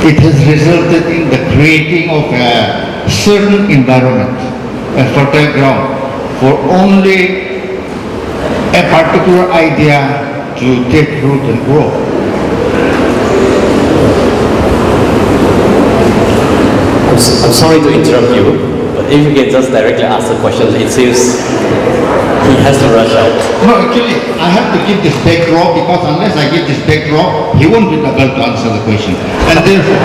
it has resulted in the creating of a certain environment, a fertile ground for only a particular idea to take root and grow. I'm sorry to interrupt you, but if you can just directly ask the question, it seems he has to rush out. No, actually, I have to give this backdrop because unless I give this backdrop, he won't be able to answer the question. And therefore,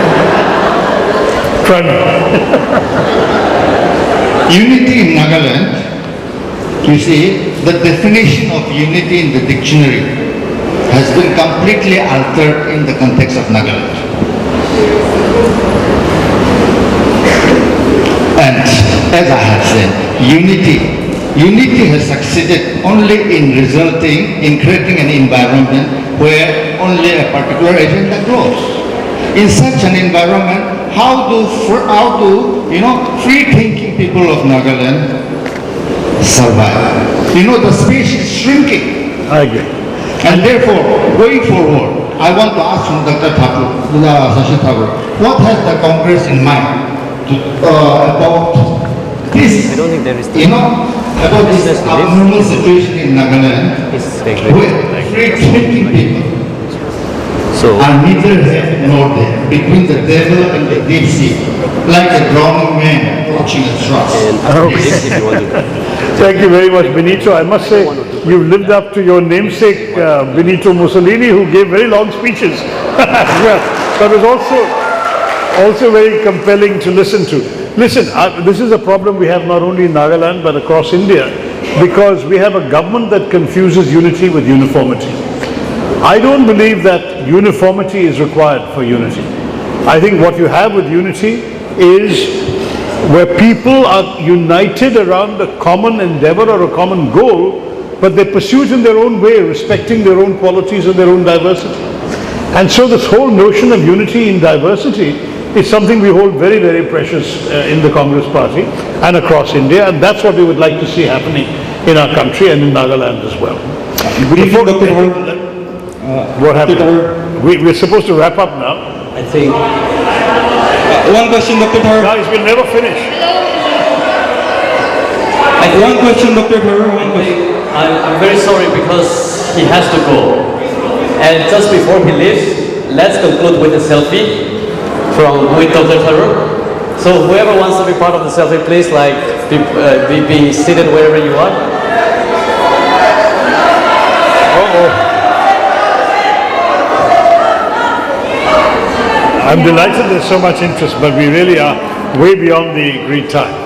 unity in Nagaland, you see, the definition of unity in the dictionary has been completely altered in the context of Nagaland. And as I have said, unity has succeeded only in resulting in creating an environment where only a particular agenda grows. In such an environment, how do free-thinking people of Nagaland survive? The space is shrinking. I agree. And therefore, going forward, I want to ask from Dr. Shashi Tharoor, what has the Congress in mind about this? I don't think there is. About this abnormal situation in Nagaland, where free-thinking people are neither here nor there, between the devil and the deep sea, like a drowning man watching a thrust. Thank you very much, Benito. I must say, you've lived up to your namesake, Benito Mussolini, who gave very long speeches. But it was also very compelling to listen to. Listen, this is a problem we have not only in Nagaland, but across India, because we have a government that confuses unity with uniformity. I don't believe that uniformity is required for unity. I think what you have with unity is where people are united around a common endeavor or a common goal, but they pursue it in their own way, respecting their own qualities and their own diversity. And so this whole notion of unity in diversity is something we hold very, very precious in the Congress Party and across India, and that's what we would like to see happening in our country and in Nagaland as well. What happened? We're supposed to wrap up now. I think. One question, Dr. Tharoor. Guys, we'll never finish. One question, Dr. Tharoor. One question. I'm very sorry because he has to go. And just before he leaves, let's conclude with a selfie with Dr. Tharoor. So whoever wants to be part of the selfie, please be seated wherever you are. Uh-oh. I'm delighted there's so much interest, but we really are way beyond the agreed time.